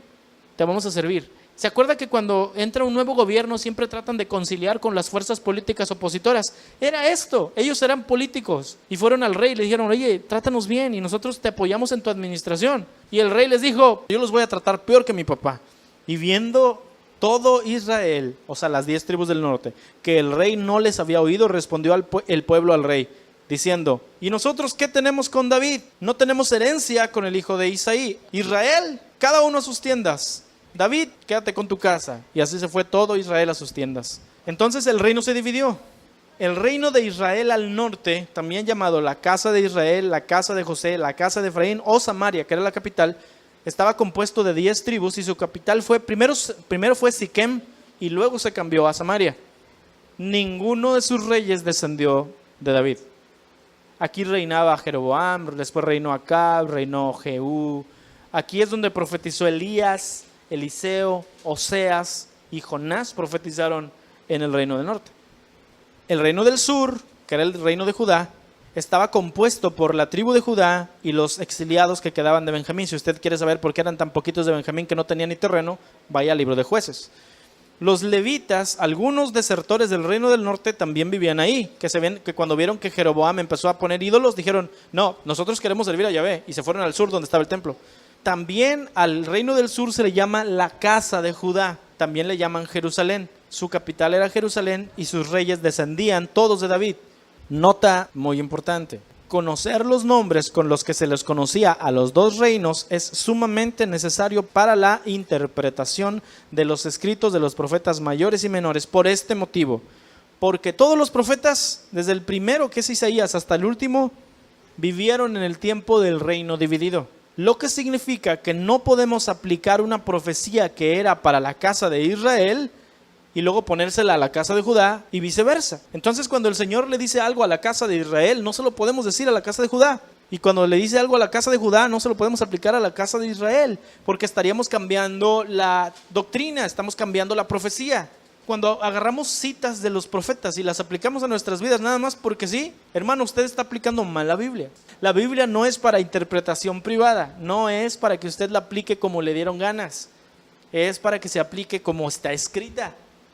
te vamos a servir. ¿Se acuerda que cuando entra un nuevo gobierno siempre tratan de conciliar con las fuerzas políticas opositoras? Era esto, ellos eran políticos y fueron al rey y le dijeron: oye, trátanos bien y nosotros te apoyamos en tu administración. Y el rey les dijo: yo los voy a tratar peor que mi papá. Y viendo todo Israel, o sea, las 10 tribus del norte, que el rey no les había oído, respondió el pueblo al rey, diciendo: ¿y nosotros qué tenemos con David? No tenemos herencia con el hijo de Isaí. Israel, cada uno a sus tiendas. David, quédate con tu casa. Y así se fue todo Israel a sus tiendas. Entonces el reino se dividió. El reino de Israel al norte, también llamado la casa de Israel, la casa de José, la casa de Efraín o Samaria, que era la capital, estaba compuesto de 10 tribus y su capital fue, primero fue Siquem y luego se cambió a Samaria. Ninguno de sus reyes descendió de David. Aquí reinaba Jeroboam, después reinó Acab, reinó Jehú. Aquí es donde profetizó Elías, Eliseo, Oseas y Jonás profetizaron en el reino del norte. El reino del sur, que era el reino de Judá, estaba compuesto por la tribu de Judá y los exiliados que quedaban de Benjamín. Si usted quiere saber por qué eran tan poquitos de Benjamín que no tenían ni terreno, vaya al libro de Jueces. Los levitas, algunos desertores del reino del norte, también vivían ahí, que cuando vieron que Jeroboam empezó a poner ídolos, dijeron: no, nosotros queremos servir a Yahvé, y se fueron al sur donde estaba el templo. También al reino del sur se le llama la casa de Judá, también le llaman Jerusalén. Su capital era Jerusalén y sus reyes descendían todos de David. Nota muy importante: conocer los nombres con los que se les conocía a los 2 reinos es sumamente necesario para la interpretación de los escritos de los profetas mayores y menores, por este motivo. Porque todos los profetas, desde el primero, que es Isaías, hasta el último, vivieron en el tiempo del reino dividido. Lo que significa que no podemos aplicar una profecía que era para la casa de Israel y luego ponérsela a la casa de Judá y viceversa. Entonces, cuando el Señor le dice algo a la casa de Israel, no se lo podemos decir a la casa de Judá. Y cuando le dice algo a la casa de Judá, no se lo podemos aplicar a la casa de Israel, porque estaríamos cambiando la doctrina, estamos cambiando la profecía. Cuando agarramos citas de los profetas y las aplicamos a nuestras vidas nada más porque sí, hermano, usted está aplicando mal la Biblia. La Biblia no es para interpretación privada, no es para que usted la aplique como le dieron ganas, es para que se aplique como está escrita.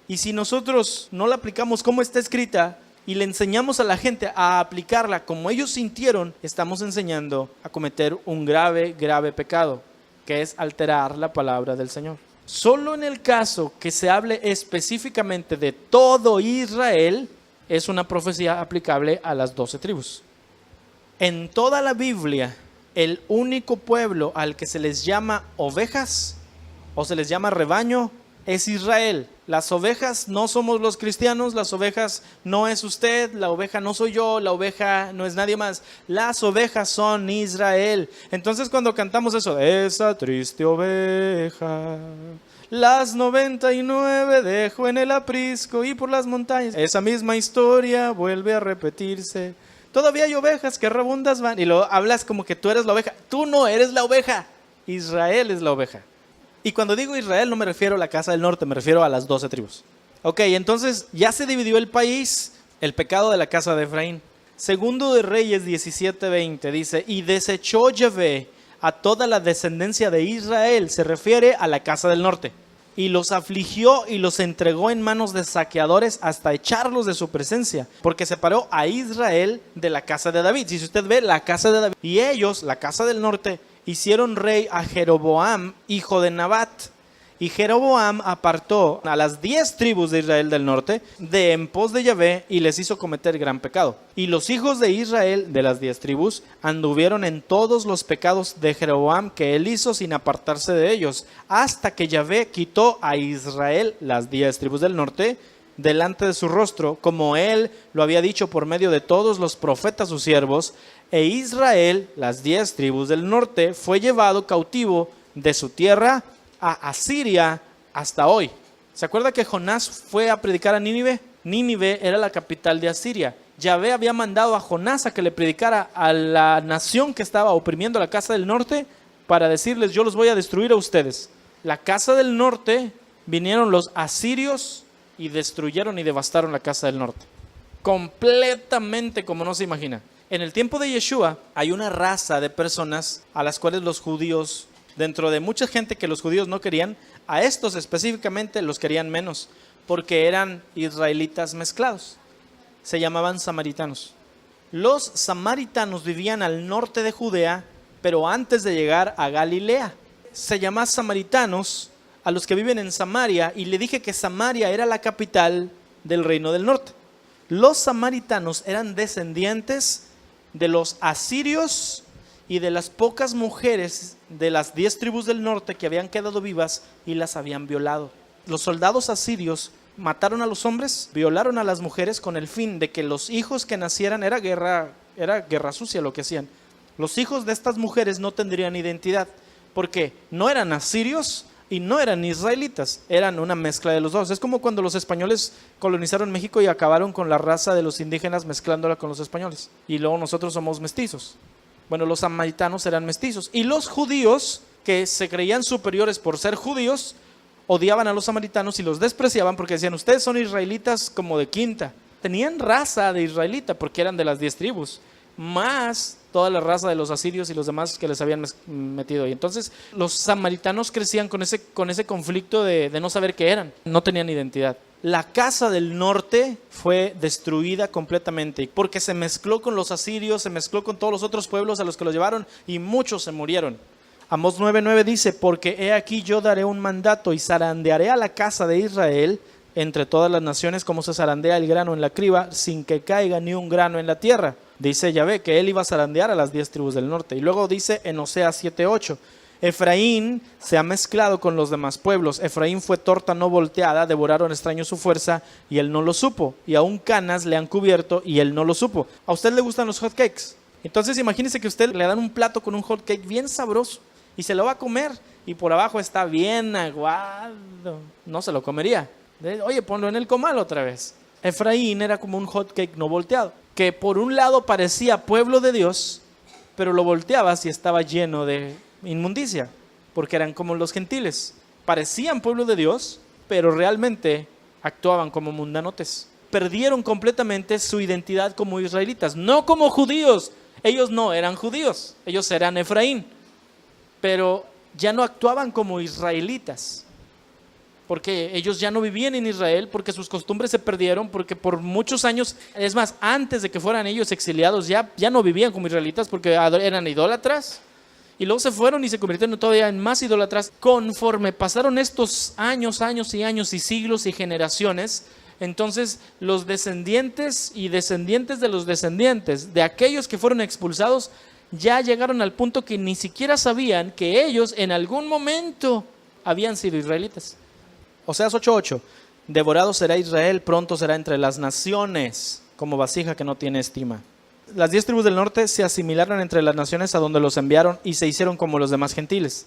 Y si nosotros no la aplicamos como está escrita y le enseñamos a la gente a aplicarla como ellos sintieron, estamos enseñando a cometer un grave, grave pecado, que es alterar la palabra del Señor. Solo en el caso que se hable específicamente de todo Israel, es una profecía aplicable a las 12 tribus. En toda la Biblia, el único pueblo al que se les llama ovejas o se les llama rebaño es Israel. Las ovejas no somos los cristianos, las ovejas no es usted, la oveja no soy yo, la oveja no es nadie más. Las ovejas son Israel. Entonces cuando cantamos eso, esa triste oveja, las 99 dejo en el aprisco y por las montañas, esa misma historia vuelve a repetirse. Todavía hay ovejas que errabundas van. Y lo hablas como que tú eres la oveja. Tú no eres la oveja, Israel es la oveja. Y cuando digo Israel no me refiero a la casa del norte, me refiero a las 12 tribus. Ok, entonces ya se dividió el país, el pecado de la casa de Efraín. Segundo de Reyes 17:20 dice, y desechó Yahvé a toda la descendencia de Israel, se refiere a la casa del norte, y los afligió y los entregó en manos de saqueadores hasta echarlos de su presencia, porque separó a Israel de la casa de David. Si usted ve la casa de David, y ellos, la casa del norte, hicieron rey a Jeroboam, hijo de Nabat. Y Jeroboam apartó a las 10 tribus de Israel del norte de en pos de Yahvé y les hizo cometer gran pecado. Y los hijos de Israel de las 10 tribus anduvieron en todos los pecados de Jeroboam que él hizo sin apartarse de ellos, hasta que Yahvé quitó a Israel las 10 tribus del norte delante de su rostro, como él lo había dicho por medio de todos los profetas sus siervos. E Israel, las 10 tribus del norte, fue llevado cautivo de su tierra a Asiria hasta hoy. ¿Se acuerda que Jonás fue a predicar a Nínive? Nínive era la capital de Asiria. Yahvé había mandado a Jonás a que le predicara a la nación que estaba oprimiendo la casa del norte para decirles, yo los voy a destruir a ustedes. La casa del norte, vinieron los asirios y destruyeron y devastaron la casa del norte. Completamente como no se imagina. En el tiempo de Yeshua hay una raza de personas a las cuales los judíos, dentro de mucha gente que los judíos no querían, a estos específicamente los querían menos, porque eran israelitas mezclados. Se llamaban samaritanos. Los samaritanos vivían al norte de Judea, pero antes de llegar a Galilea. Se llama samaritanos a los que viven en Samaria, y le dije que Samaria era la capital del reino del norte. Los samaritanos eran descendientes de los asirios y de las pocas mujeres de las 10 tribus del norte que habían quedado vivas y las habían violado. Los soldados asirios mataron a los hombres, violaron a las mujeres con el fin de que los hijos que nacieran, era guerra sucia lo que hacían. Los hijos de estas mujeres no tendrían identidad, porque no eran asirios y no eran israelitas, eran una mezcla de los dos. Es como cuando los españoles colonizaron México y acabaron con la raza de los indígenas mezclándola con los españoles. Y luego nosotros somos mestizos. Bueno, los samaritanos eran mestizos. Y los judíos, que se creían superiores por ser judíos, odiaban a los samaritanos y los despreciaban porque decían, ustedes son israelitas como de quinta. Tenían raza de israelita porque eran de las 10 tribus, más toda la raza de los asirios y los demás que les habían metido ahí. Entonces los samaritanos crecían con ese conflicto de no saber qué eran, no tenían identidad. La casa del norte fue destruida completamente porque se mezcló con los asirios, se mezcló con todos los otros pueblos a los que los llevaron y muchos se murieron. Amós 9:9 dice, porque he aquí yo daré un mandato y zarandearé a la casa de Israel entre todas las naciones como se zarandea el grano en la criba sin que caiga ni un grano en la tierra. Dice Yahvé que él iba a zarandear a las 10 tribus del norte. Y luego dice en Oseas 7:8, Efraín se ha mezclado con los demás pueblos. Efraín fue torta no volteada, devoraron extraños su fuerza y él no lo supo. Y aún canas le han cubierto y él no lo supo. ¿A usted le gustan los hot cakes? Entonces imagínese que usted le dan un plato con un hot cake bien sabroso y se lo va a comer y por abajo está bien aguado. No se lo comería. Oye, ponlo en el comal otra vez. Efraín era como un hot cake no volteado, que por un lado parecía pueblo de Dios, pero lo volteabas y estaba lleno de inmundicia, porque eran como los gentiles. Parecían pueblo de Dios, pero realmente actuaban como mundanotes. Perdieron completamente su identidad como israelitas, no como judíos. Ellos no eran judíos, ellos eran Efraín, pero ya no actuaban como israelitas, porque ellos ya no vivían en Israel, porque sus costumbres se perdieron, porque por muchos años, es más, antes de que fueran ellos exiliados, ya no vivían como israelitas porque eran idólatras, y luego se fueron y se convirtieron todavía en más idólatras. Conforme pasaron estos años y siglos y generaciones, entonces los descendientes y descendientes de los descendientes de aquellos que fueron expulsados ya llegaron al punto que ni siquiera sabían que ellos en algún momento habían sido israelitas. Oseas 8:8, devorado será Israel, pronto será entre las naciones, como vasija que no tiene estima. Las 10 tribus del norte se asimilaron entre las naciones a donde los enviaron y se hicieron como los demás gentiles.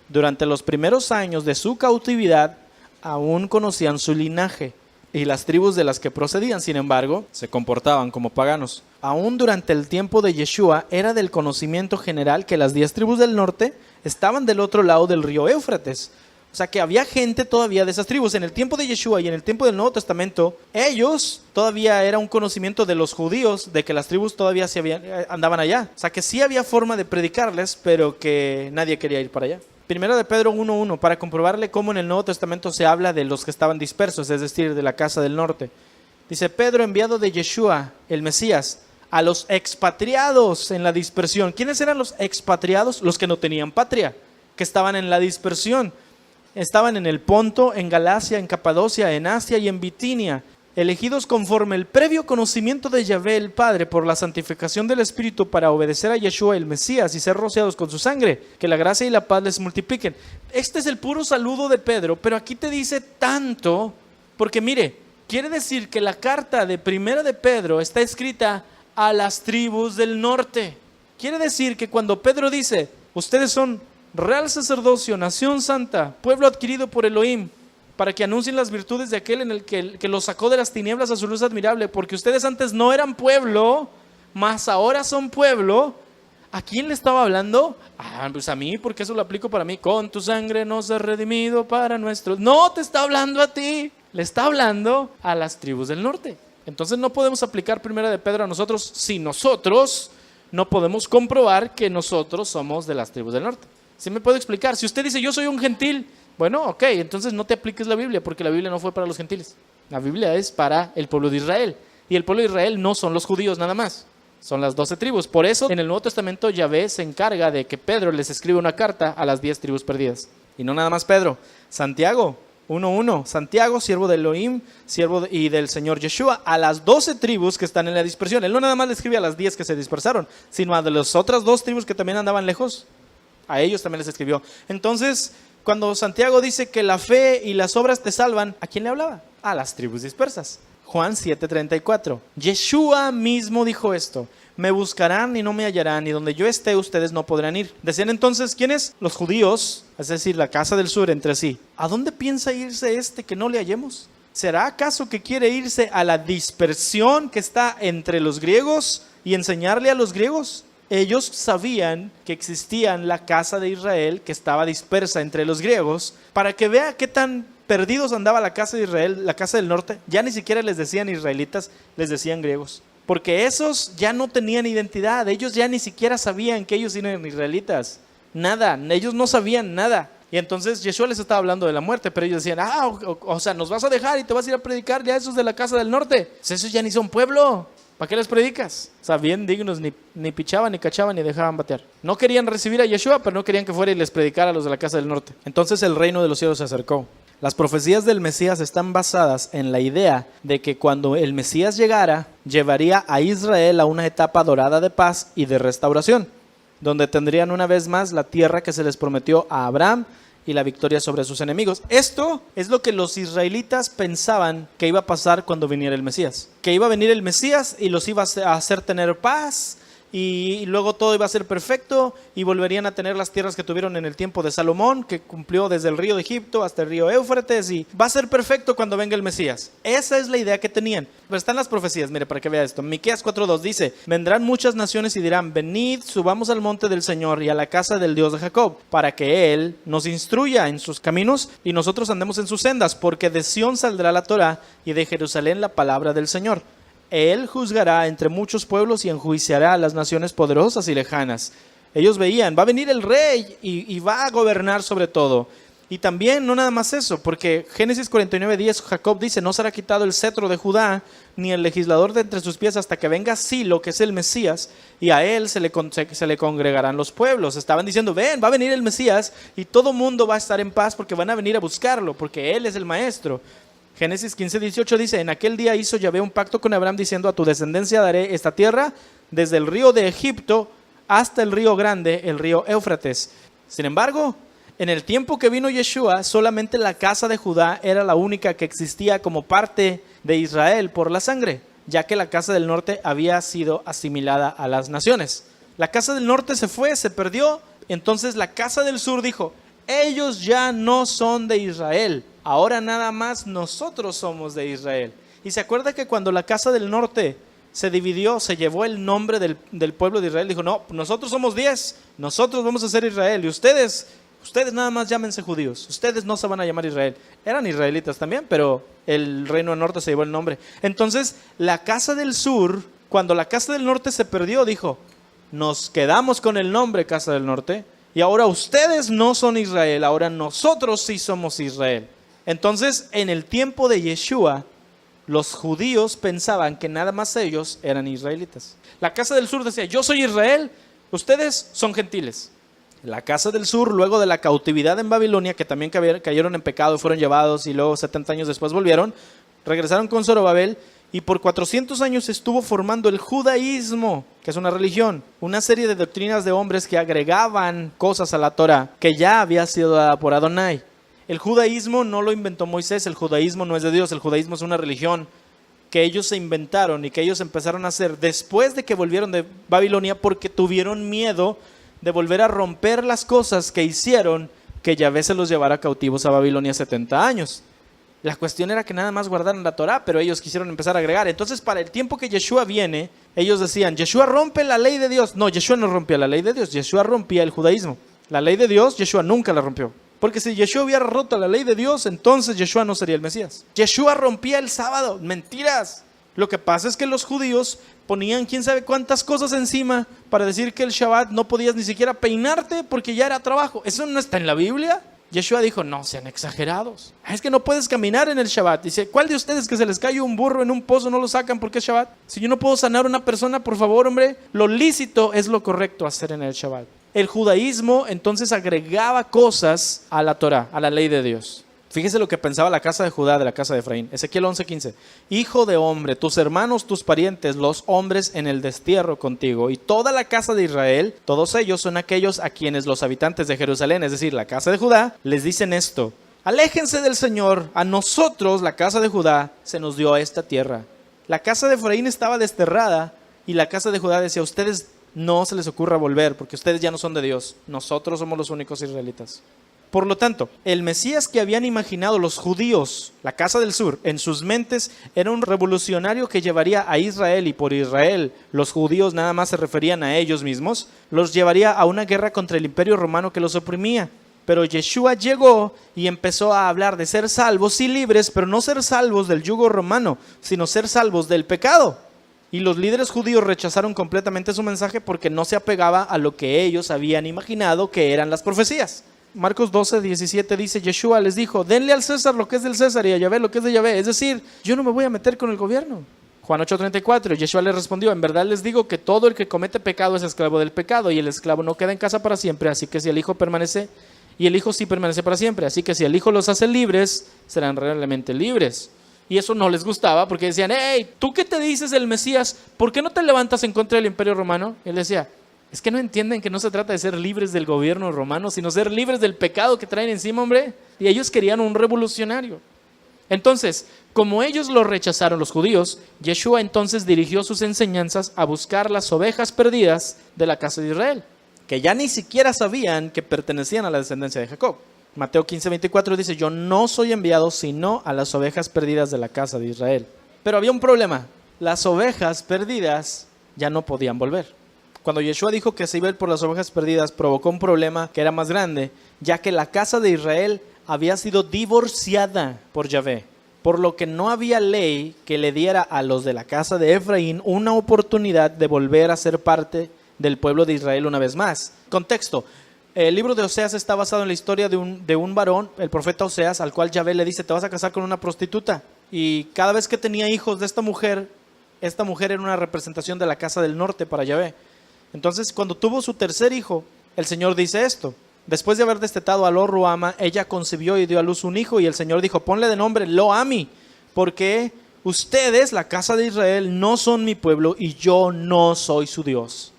Durante los primeros años de su cautividad, aún conocían su linaje. Y las tribus de las que procedían, sin embargo, se comportaban como paganos. Aún durante el tiempo de Yeshua, era del conocimiento general que las 10 tribus del norte estaban del otro lado del río Éufrates. O sea que había gente todavía de esas tribus. En el tiempo de Yeshua y en el tiempo del Nuevo Testamento, ellos todavía era un conocimiento de los judíos de que las tribus todavía andaban allá. O sea que sí había forma de predicarles, pero que nadie quería ir para allá. Primero de Pedro 1:1, para comprobarle cómo en el Nuevo Testamento se habla de los que estaban dispersos, es decir, de la casa del norte. Dice, Pedro, enviado de Yeshua, el Mesías, a los expatriados en la dispersión. ¿Quiénes eran los expatriados? Los que no tenían patria, que estaban en la dispersión. Estaban en el Ponto, en Galacia, en Capadocia, en Asia y en Bitinia, elegidos conforme el previo conocimiento de Yahvé el Padre por la santificación del Espíritu para obedecer a Yeshua el Mesías y ser rociados con su sangre, que la gracia y la paz les multipliquen. Este es el puro saludo de Pedro, pero aquí te dice tanto, porque mire, quiere decir que la carta de Primera de Pedro está escrita a las tribus del norte. Quiere decir que cuando Pedro dice, ustedes son real sacerdocio, nación santa, pueblo adquirido por Elohim, para que anuncien las virtudes de aquel en el que los sacó de las tinieblas a su luz admirable, porque ustedes antes no eran pueblo, mas ahora son pueblo. ¿A quién le estaba hablando? Pues a mí, porque eso lo aplico para mí. Con tu sangre nos has redimido para nuestros. No te está hablando a ti, le está hablando a las tribus del norte. Entonces no podemos aplicar Primera de Pedro a nosotros si nosotros no podemos comprobar que nosotros somos de las tribus del norte. ¿Sí me puedo explicar? Si usted dice yo soy un gentil, bueno, ok, entonces no te apliques la Biblia, porque la Biblia no fue para los gentiles. La Biblia es para el pueblo de Israel. Y el pueblo de Israel no son los judíos nada más, son las 12 tribus. Por eso en el Nuevo Testamento Yahvé se encarga de que Pedro les escribe una carta a las 10 tribus perdidas. Y no nada más Pedro, Santiago 1:1, Santiago, siervo de Elohim, siervo y del Señor Yeshua, a las 12 tribus que están en la dispersión. Él no nada más le escribe a las 10 que se dispersaron, sino a las otras 2 tribus que también andaban lejos. A ellos también les escribió. Entonces, cuando Santiago dice que la fe y las obras te salvan, ¿a quién le hablaba? A las tribus dispersas. Juan 7:34. Yeshua mismo dijo esto: me buscarán y no me hallarán, y donde yo esté ustedes no podrán ir. Decían entonces, ¿quiénes? Los judíos, es decir, la casa del sur entre sí. ¿A dónde piensa irse este que no le hallemos? ¿Será acaso que quiere irse a la dispersión que está entre los griegos y enseñarle a los griegos? Ellos sabían que existía la casa de Israel que estaba dispersa entre los griegos. Para que vea qué tan perdidos andaba la casa de Israel, la casa del norte, ya ni siquiera les decían israelitas, les decían griegos. Porque esos ya no tenían identidad, ellos ya ni siquiera sabían que ellos eran israelitas. Nada, ellos no sabían nada. Y entonces Yeshua les estaba hablando de la muerte, pero ellos decían, o sea, nos vas a dejar y te vas a ir a predicar ya esos de la casa del norte. Pues esos ya ni son pueblo. ¿Para qué les predicas? O sea, bien dignos, ni pichaban, ni cachaban, ni dejaban batear. No querían recibir a Yeshua, pero no querían que fuera y les predicara a los de la casa del norte. Entonces el reino de los cielos se acercó. Las profecías del Mesías están basadas en la idea de que cuando el Mesías llegara, llevaría a Israel a una etapa dorada de paz y de restauración, donde tendrían una vez más la tierra que se les prometió a Abraham y la victoria sobre sus enemigos. Esto es lo que los israelitas pensaban que iba a pasar cuando viniera el Mesías. Que iba a venir el Mesías y los iba a hacer tener paz, y luego todo iba a ser perfecto y volverían a tener las tierras que tuvieron en el tiempo de Salomón, que cumplió desde el río de Egipto hasta el río Éufrates, y va a ser perfecto cuando venga el Mesías. Esa es la idea que tenían. Pero están las profecías, mire, para que vea esto. Miqueas 4:2 dice: vendrán muchas naciones y dirán, venid, subamos al monte del Señor y a la casa del Dios de Jacob, para que Él nos instruya en sus caminos y nosotros andemos en sus sendas, porque de Sión saldrá la Torá y de Jerusalén la palabra del Señor. Él juzgará entre muchos pueblos y enjuiciará a las naciones poderosas y lejanas. Ellos veían, va a venir el rey y va a gobernar sobre todo. Y también no nada más eso, porque Génesis 49:10, Jacob dice, no será quitado el cetro de Judá, ni el legislador de entre sus pies, hasta que venga Silo, que es el Mesías, y a él se le congregarán los pueblos. Estaban diciendo, ven, va a venir el Mesías, y todo mundo va a estar en paz, porque van a venir a buscarlo, porque él es el maestro. Génesis 15:18 dice, en aquel día hizo Yahvé un pacto con Abraham diciendo, a tu descendencia daré esta tierra, desde el río de Egipto hasta el río grande, el río Éufrates. Sin embargo, en el tiempo que vino Yeshua, solamente la casa de Judá era la única que existía como parte de Israel por la sangre, ya que la casa del norte había sido asimilada a las naciones. La casa del norte se fue, se perdió, entonces la casa del sur dijo, ellos ya no son de Israel, ahora nada más nosotros somos de Israel. Y se acuerda que cuando la casa del norte se dividió, se llevó el nombre del pueblo de Israel, dijo, no, nosotros somos 10, nosotros vamos a ser Israel, y ustedes nada más llámense judíos, ustedes no se van a llamar Israel. Eran israelitas también, pero el reino del norte se llevó el nombre. Entonces la casa del sur, cuando la casa del norte se perdió, dijo, nos quedamos con el nombre casa del norte, y ahora ustedes no son Israel, ahora nosotros sí somos Israel. Entonces en el tiempo de Yeshua, los judíos pensaban que nada más ellos eran israelitas. La casa del sur decía, yo soy Israel, ustedes son gentiles. La casa del sur, luego de la cautividad en Babilonia, que también cayeron en pecado y fueron llevados y luego 70 años después volvieron, regresaron con Zorobabel y por 400 años estuvo formando el judaísmo, que es una religión, una serie de doctrinas de hombres que agregaban cosas a la Torah que ya había sido dada por Adonai. El judaísmo no lo inventó Moisés, el judaísmo no es de Dios, el judaísmo es una religión que ellos se inventaron y que ellos empezaron a hacer después de que volvieron de Babilonia porque tuvieron miedo de volver a romper las cosas que hicieron que Yahvé se los llevara cautivos a Babilonia 70 años. La cuestión era que nada más guardaran la Torah, pero ellos quisieron empezar a agregar. Entonces, para el tiempo que Yeshua viene, ellos decían, Yeshua rompe la ley de Dios. No, Yeshua no rompía la ley de Dios, Yeshua rompía el judaísmo. La ley de Dios, Yeshua nunca la rompió. Porque si Yeshua hubiera roto la ley de Dios, entonces Yeshua no sería el Mesías. Yeshua rompía el sábado. Mentiras. Lo que pasa es que los judíos ponían quién sabe cuántas cosas encima para decir que el Shabbat no podías ni siquiera peinarte porque ya era trabajo. ¿Eso no está en la Biblia? Yeshua dijo, no sean exagerados. Es que no puedes caminar en el Shabbat. Dice, ¿cuál de ustedes que se les cae un burro en un pozo no lo sacan porque es Shabbat? Si yo no puedo sanar a una persona, por favor, hombre, lo lícito es lo correcto hacer en el Shabbat. El judaísmo entonces agregaba cosas a la Torah, a la ley de Dios. Fíjese lo que pensaba la casa de Judá de la casa de Efraín. Ezequiel 11:15. Hijo de hombre, tus hermanos, tus parientes, los hombres en el destierro contigo, y toda la casa de Israel, todos ellos son aquellos a quienes los habitantes de Jerusalén, es decir, la casa de Judá, les dicen esto: aléjense del Señor, a nosotros, la casa de Judá, se nos dio esta tierra. La casa de Efraín estaba desterrada y la casa de Judá decía, a ustedes no se les ocurra volver porque ustedes ya no son de Dios, nosotros somos los únicos israelitas. Por lo tanto, el Mesías que habían imaginado los judíos, la casa del sur, en sus mentes era un revolucionario que llevaría a Israel, y por Israel los judíos nada más se referían a ellos mismos, los llevaría a una guerra contra el imperio romano que los oprimía. Pero Yeshua llegó y empezó a hablar de ser salvos y libres, pero no ser salvos del yugo romano, sino ser salvos del pecado. Y los líderes judíos rechazaron completamente su mensaje porque no se apegaba a lo que ellos habían imaginado que eran las profecías. Marcos 12:17 dice, Yeshua les dijo, denle al César lo que es del César y a Yahvé lo que es de Yahvé. Es decir, yo no me voy a meter con el gobierno. Juan 8:34, Yeshua les respondió, en verdad les digo que todo el que comete pecado es esclavo del pecado, y el esclavo no queda en casa para siempre, así que si el Hijo permanece, y el Hijo sí permanece para siempre, así que si el Hijo los hace libres, serán realmente libres. Y eso no les gustaba porque decían, hey, ¿tú qué te dices del Mesías? ¿Por qué no te levantas en contra del imperio romano? Y él decía, es que no entienden que no se trata de ser libres del gobierno romano, sino ser libres del pecado que traen encima, hombre. Y ellos querían un revolucionario. Entonces, como ellos lo rechazaron los judíos, Yeshua entonces dirigió sus enseñanzas a buscar las ovejas perdidas de la casa de Israel, que ya ni siquiera sabían que pertenecían a la descendencia de Jacob. Mateo 15:24 dice, yo no soy enviado sino a las ovejas perdidas de la casa de Israel. Pero había un problema, las ovejas perdidas ya no podían volver. Cuando Yeshua dijo que se iba a ir por las ovejas perdidas, provocó un problema que era más grande, ya que la casa de Israel había sido divorciada por Yahvé, por lo que no había ley que le diera a los de la casa de Efraín una oportunidad de volver a ser parte del pueblo de Israel una vez más. Contexto, el libro de Oseas está basado en la historia de un varón, el profeta Oseas, al cual Yahvé le dice, te vas a casar con una prostituta. Y cada vez que tenía hijos de esta mujer era una representación de la casa del norte para Yahvé. Entonces, cuando tuvo su tercer hijo, el Señor dice esto: después de haber destetado a Lo-Ruama, ella concibió y dio a luz un hijo, y el Señor dijo, ponle de nombre Lo-Ami, porque ustedes, la casa de Israel, no son mi pueblo y yo no soy su Dios.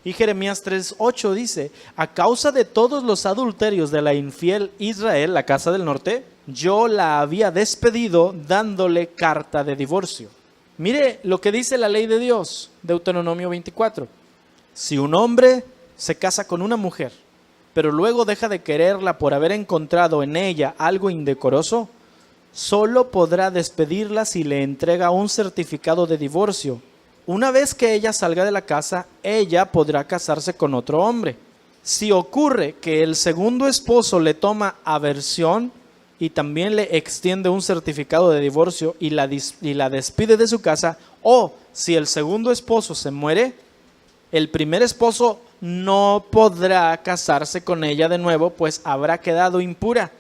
Y Jeremías 3:8 dice: a causa de todos los adulterios de la infiel Israel, la casa del norte, yo la había despedido dándole carta de divorcio. Mire lo que dice la ley de Dios, Deuteronomio 24. Si un hombre se casa con una mujer, pero luego deja de quererla por haber encontrado en ella algo indecoroso, solo podrá despedirla si le entrega un certificado de divorcio. Una vez que ella salga de la casa, ella podrá casarse con otro hombre. Si ocurre que el segundo esposo le toma aversión y también le extiende un certificado de divorcio y la despide de su casa, o si el segundo esposo se muere, el primer esposo no podrá casarse con ella de nuevo, pues habrá quedado impura.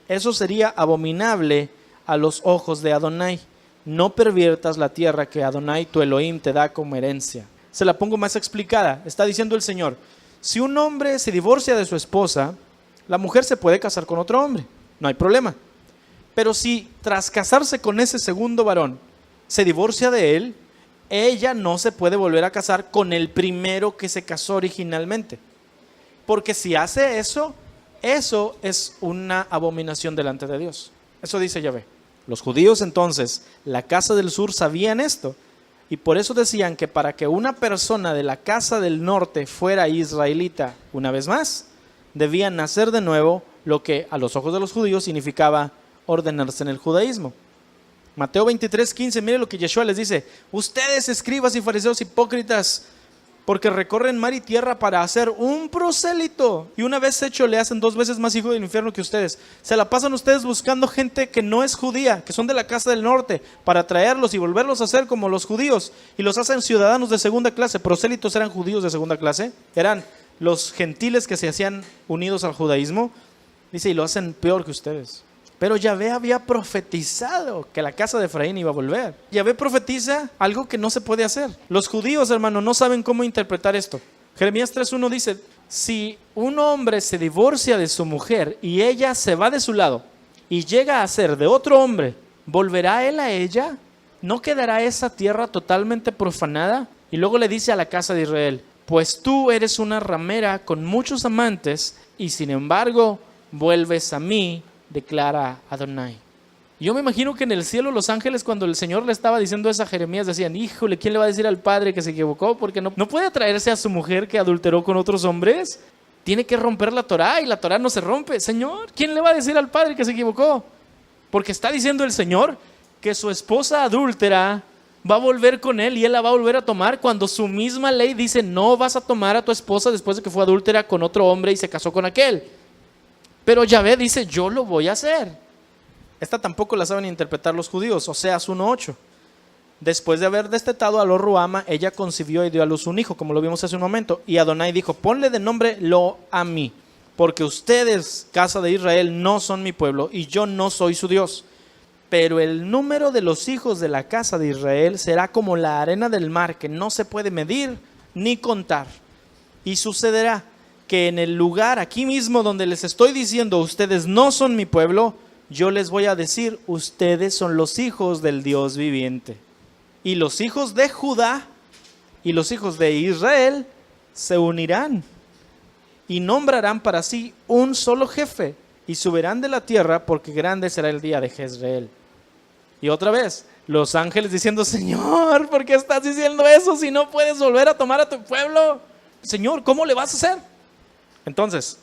Eso sería abominable a los ojos de Adonai. No perviertas la tierra que Adonai tu Elohim te da como herencia. Se la pongo más explicada. Está diciendo el Señor: si un hombre se divorcia de su esposa, la mujer se puede casar con otro hombre, no hay problema. Pero si tras casarse con ese segundo varón se divorcia de él, ella no se puede volver a casar con el primero que se casó originalmente. Porque si hace eso, eso es una abominación delante de Dios. Eso dice Yahvé. Los judíos entonces, la casa del sur, sabían esto. Y por eso decían que para que una persona de la casa del norte fuera israelita una vez más, debía nacer de nuevo, lo que a los ojos de los judíos significaba ordenarse en el judaísmo. Mateo 23:15, mire lo que Yeshua les dice: ustedes, escribas y fariseos hipócritas, porque recorren mar y tierra para hacer un prosélito, y una vez hecho le hacen 2 veces más hijo del infierno que ustedes. Se la pasan ustedes buscando gente que no es judía, que son de la casa del norte, para traerlos y volverlos a hacer como los judíos, y los hacen ciudadanos de segunda clase. Prosélitos eran judíos de segunda clase, eran los gentiles que se hacían unidos al judaísmo. Dice, y lo hacen peor que ustedes. Pero Yahvé había profetizado que la casa de Efraín iba a volver. Yahvé profetiza algo que no se puede hacer. Los judíos, hermano, no saben cómo interpretar esto. Jeremías 3:1 dice: si un hombre se divorcia de su mujer y ella se va de su lado y llega a ser de otro hombre, ¿volverá él a ella? ¿No quedará esa tierra totalmente profanada? Y luego le dice a la casa de Israel: pues tú eres una ramera con muchos amantes y sin embargo vuelves a mí, declara Adonai. Yo me imagino que en el cielo los ángeles, cuando el Señor le estaba diciendo eso a Jeremías, decían: híjole, ¿quién le va a decir al padre que se equivocó? Porque no puede traerse a su mujer que adulteró con otros hombres. Tiene que romper la Torá y la Torá no se rompe. Señor, ¿quién le va a decir al padre que se equivocó? Porque está diciendo el Señor que su esposa adúltera va a volver con él y él la va a volver a tomar, cuando su misma ley dice: no vas a tomar a tu esposa después de que fue adúltera con otro hombre y se casó con aquel. Pero Yahvé dice: yo lo voy a hacer. Esta tampoco la saben interpretar los judíos. Oseas 1:8. Después de haber destetado a Lo Ruama, ella concibió y dio a luz un hijo, como lo vimos hace un momento. Y Adonai dijo: ponle de nombre Lo Ami, porque ustedes, casa de Israel, no son mi pueblo y yo no soy su Dios. Pero el número de los hijos de la casa de Israel será como la arena del mar, que no se puede medir ni contar. Y sucederá que en el lugar aquí mismo donde les estoy diciendo: ustedes no son mi pueblo, yo les voy a decir: ustedes son los hijos del Dios viviente. Y los hijos de Judá y los hijos de Israel se unirán y nombrarán para sí un solo jefe y subirán de la tierra, porque grande será el día de Jezreel. Y otra vez, los ángeles diciendo: Señor, ¿por qué estás diciendo eso si no puedes volver a tomar a tu pueblo? Señor, ¿cómo le vas a hacer? Entonces,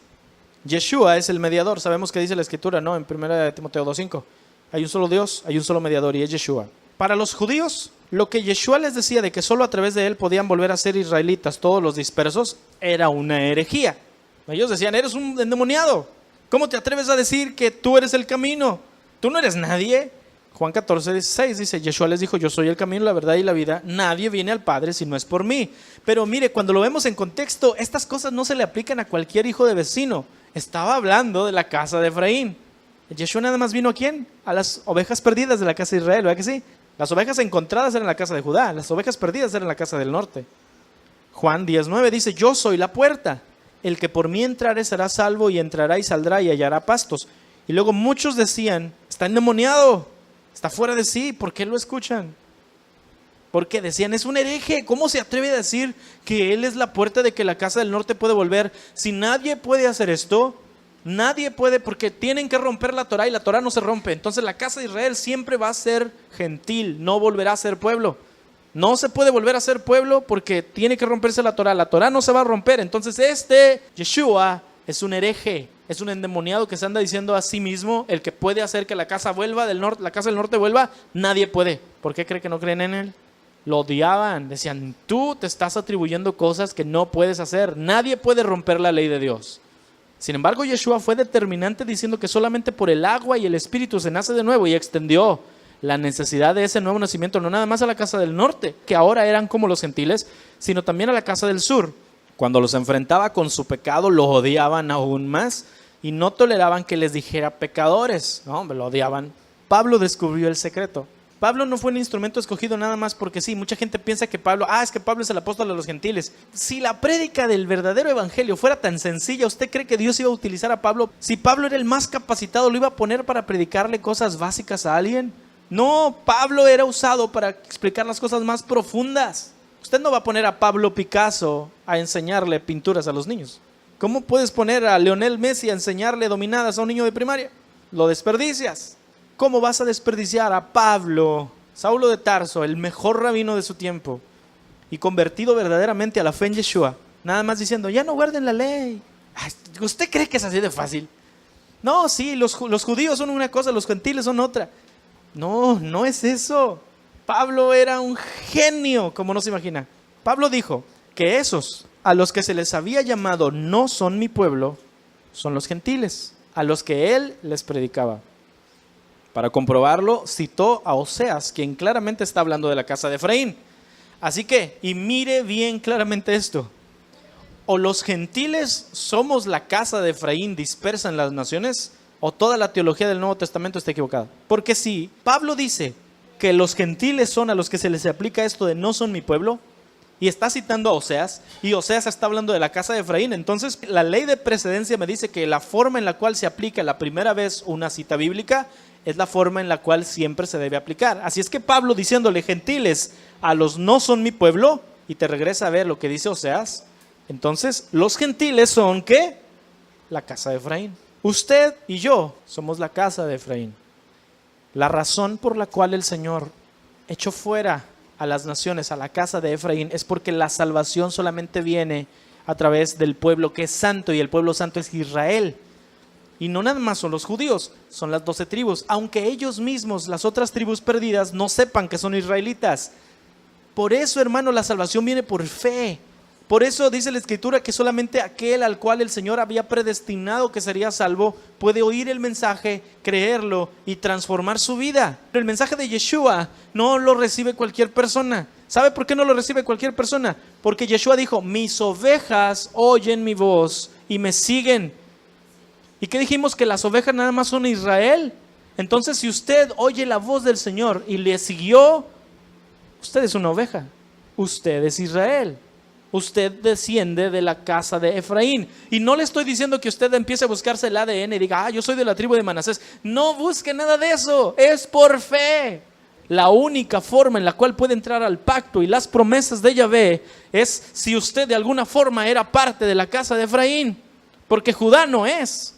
Yeshua es el mediador. Sabemos que dice la escritura, ¿no? En 1 Timoteo 2:5. Hay un solo Dios, hay un solo mediador, y es Yeshua. Para los judíos, lo que Yeshua les decía de que solo a través de él podían volver a ser israelitas todos los dispersos, era una herejía. Ellos decían: eres un endemoniado. ¿Cómo te atreves a decir que tú eres el camino? Tú no eres nadie. Juan 14:16 dice: Yeshua les dijo: yo soy el camino, la verdad y la vida. Nadie viene al Padre si no es por mí. Pero mire, cuando lo vemos en contexto, estas cosas no se le aplican a cualquier hijo de vecino. Estaba hablando de la casa de Efraín. Yeshua nada más vino ¿a quién? A las ovejas perdidas de la casa de Israel, ¿verdad que sí? Las ovejas encontradas eran la casa de Judá, las ovejas perdidas eran la casa del norte. Juan 10:9 dice: yo soy la puerta. El que por mí entrare será salvo, y entrará y saldrá y hallará pastos. Y luego muchos decían: está endemoniado, está fuera de sí, ¿por qué lo escuchan? Porque decían, es un hereje. ¿Cómo se atreve a decir que él es la puerta de que la casa del norte puede volver? Si nadie puede hacer esto, nadie puede, porque tienen que romper la Torá y la Torá no se rompe. Entonces la casa de Israel siempre va a ser gentil, no volverá a ser pueblo. No se puede volver a ser pueblo porque tiene que romperse la Torá no se va a romper. Entonces Yeshua es un hereje, es un endemoniado que se anda diciendo a sí mismo, el que puede hacer que la casa la casa del norte vuelva, nadie puede. ¿Por qué cree que no creen en él? Lo odiaban, decían, tú te estás atribuyendo cosas que no puedes hacer, nadie puede romper la ley de Dios. Sin embargo, Yeshua fue determinante diciendo que solamente por el agua y el espíritu se nace de nuevo, y extendió la necesidad de ese nuevo nacimiento no nada más a la casa del norte, que ahora eran como los gentiles, sino también a la casa del sur. Cuando los enfrentaba con su pecado, los odiaban aún más y no toleraban que les dijera pecadores. No, lo odiaban. Pablo descubrió el secreto. Pablo no fue un instrumento escogido nada más porque sí. Mucha gente piensa que es que Pablo es el apóstol de los gentiles. Si la prédica del verdadero evangelio fuera tan sencilla, ¿usted cree que Dios iba a utilizar a Pablo? Si Pablo era el más capacitado, ¿lo iba a poner para predicarle cosas básicas a alguien? No, Pablo era usado para explicar las cosas más profundas. Usted no va a poner a Pablo Picasso a enseñarle pinturas a los niños. ¿Cómo puedes poner a Lionel Messi a enseñarle dominadas a un niño de primaria? Lo desperdicias. ¿Cómo vas a desperdiciar a Pablo, Saulo de Tarso, el mejor rabino de su tiempo, y convertido verdaderamente a la fe en Yeshua? Nada más diciendo, ya no guarden la ley. ¿Usted cree que es así de fácil? No, sí, los judíos son una cosa, los gentiles son otra. No, no es eso. Pablo era un genio, como no se imagina. Pablo dijo que esos a los que se les había llamado no son mi pueblo, son los gentiles, a los que él les predicaba. Para comprobarlo, citó a Oseas, quien claramente está hablando de la casa de Efraín. Así que, y mire bien claramente esto, o los gentiles somos la casa de Efraín dispersa en las naciones, o toda la teología del Nuevo Testamento está equivocada. Porque si Pablo dice que los gentiles son a los que se les aplica esto de no son mi pueblo, y está citando a Oseas, y Oseas está hablando de la casa de Efraín, entonces la ley de precedencia me dice que la forma en la cual se aplica la primera vez una cita bíblica es la forma en la cual siempre se debe aplicar. Así es que Pablo diciéndole gentiles a los no son mi pueblo, y te regresa a ver lo que dice Oseas, entonces los gentiles son ¿qué? La casa de Efraín. Usted y yo somos la casa de Efraín. La razón por la cual el Señor echó fuera a las naciones, a la casa de Efraín, es porque la salvación solamente viene a través del pueblo que es santo, y el pueblo santo es Israel. Y no nada más son los judíos, son las 12 tribus, aunque ellos mismos, las otras tribus perdidas, no sepan que son israelitas. Por eso, hermano, la salvación viene por fe. Por eso dice la Escritura que solamente aquel al cual el Señor había predestinado que sería salvo puede oír el mensaje, creerlo y transformar su vida. Pero el mensaje de Yeshua no lo recibe cualquier persona. ¿Sabe por qué no lo recibe cualquier persona? Porque Yeshua dijo, mis ovejas oyen mi voz y me siguen. ¿Y qué dijimos? Que las ovejas nada más son Israel. Entonces, si usted oye la voz del Señor y le siguió, usted es una oveja. Usted es Israel. Usted desciende de la casa de Efraín. Y no le estoy diciendo que usted empiece a buscarse el ADN y diga, yo soy de la tribu de Manasés. No busque nada de eso. Es por fe. La única forma en la cual puede entrar al pacto y las promesas de Yahvé es si usted de alguna forma era parte de la casa de Efraín. Porque Judá no es.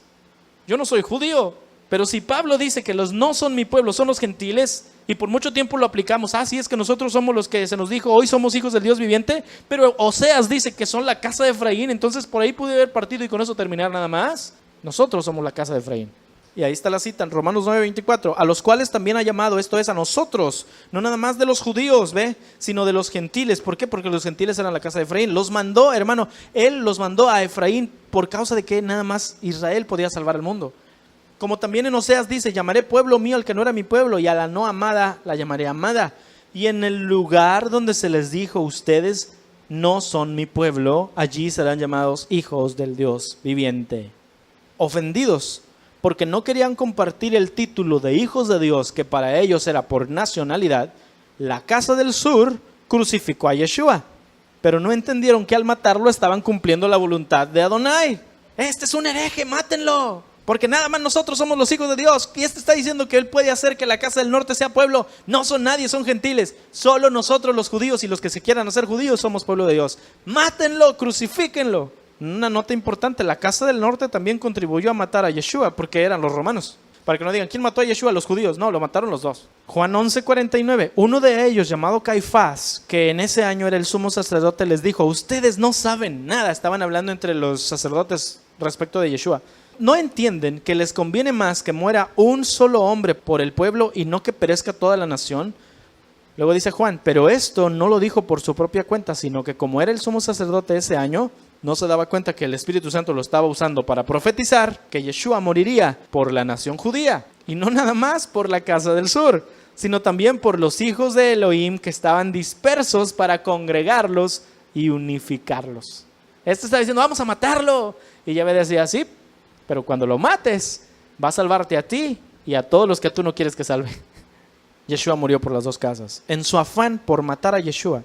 Yo no soy judío. Pero si Pablo dice que los no son mi pueblo, son los gentiles, y por mucho tiempo lo aplicamos, sí es que nosotros somos los que se nos dijo, hoy somos hijos del Dios viviente, pero Oseas dice que son la casa de Efraín, entonces por ahí pude haber partido y con eso terminar nada más. Nosotros somos la casa de Efraín. Y ahí está la cita en Romanos 9:24, a los cuales también ha llamado, esto es a nosotros, no nada más de los judíos, sino de los gentiles. ¿Por qué? Porque los gentiles eran la casa de Efraín. Los mandó, hermano, él los mandó a Efraín por causa de que nada más Israel podía salvar al mundo. Como también en Oseas dice, llamaré pueblo mío al que no era mi pueblo, y a la no amada la llamaré amada. Y en el lugar donde se les dijo, ustedes no son mi pueblo, allí serán llamados hijos del Dios viviente. Ofendidos, porque no querían compartir el título de hijos de Dios, que para ellos era por nacionalidad, la casa del sur crucificó a Yeshua. Pero no entendieron que al matarlo estaban cumpliendo la voluntad de Adonai. Este es un hereje, mátenlo. Porque nada más nosotros somos los hijos de Dios. Y está diciendo que Él puede hacer que la casa del norte sea pueblo. No son nadie, son gentiles. Solo nosotros los judíos y los que se quieran hacer judíos somos pueblo de Dios. Mátenlo, crucifíquenlo. Una nota importante, la casa del norte también contribuyó a matar a Yeshua porque eran los romanos. Para que no digan, ¿quién mató a Yeshua? Los judíos. No, lo mataron los dos. Juan 11:49. Uno de ellos, llamado Caifás, que en ese año era el sumo sacerdote, les dijo, ustedes no saben nada. Estaban hablando entre los sacerdotes respecto de Yeshua. ¿No entienden que les conviene más que muera un solo hombre por el pueblo y no que perezca toda la nación? Luego dice Juan, pero esto no lo dijo por su propia cuenta, sino que como era el sumo sacerdote ese año, no se daba cuenta que el Espíritu Santo lo estaba usando para profetizar que Yeshua moriría por la nación judía. Y no nada más por la casa del sur, sino también por los hijos de Elohim que estaban dispersos para congregarlos y unificarlos. Este está diciendo, vamos a matarlo. Y Yahvé decía, sí, pero cuando lo mates, va a salvarte a ti y a todos los que tú no quieres que salve. Yeshua murió por las dos casas. En su afán por matar a Yeshua,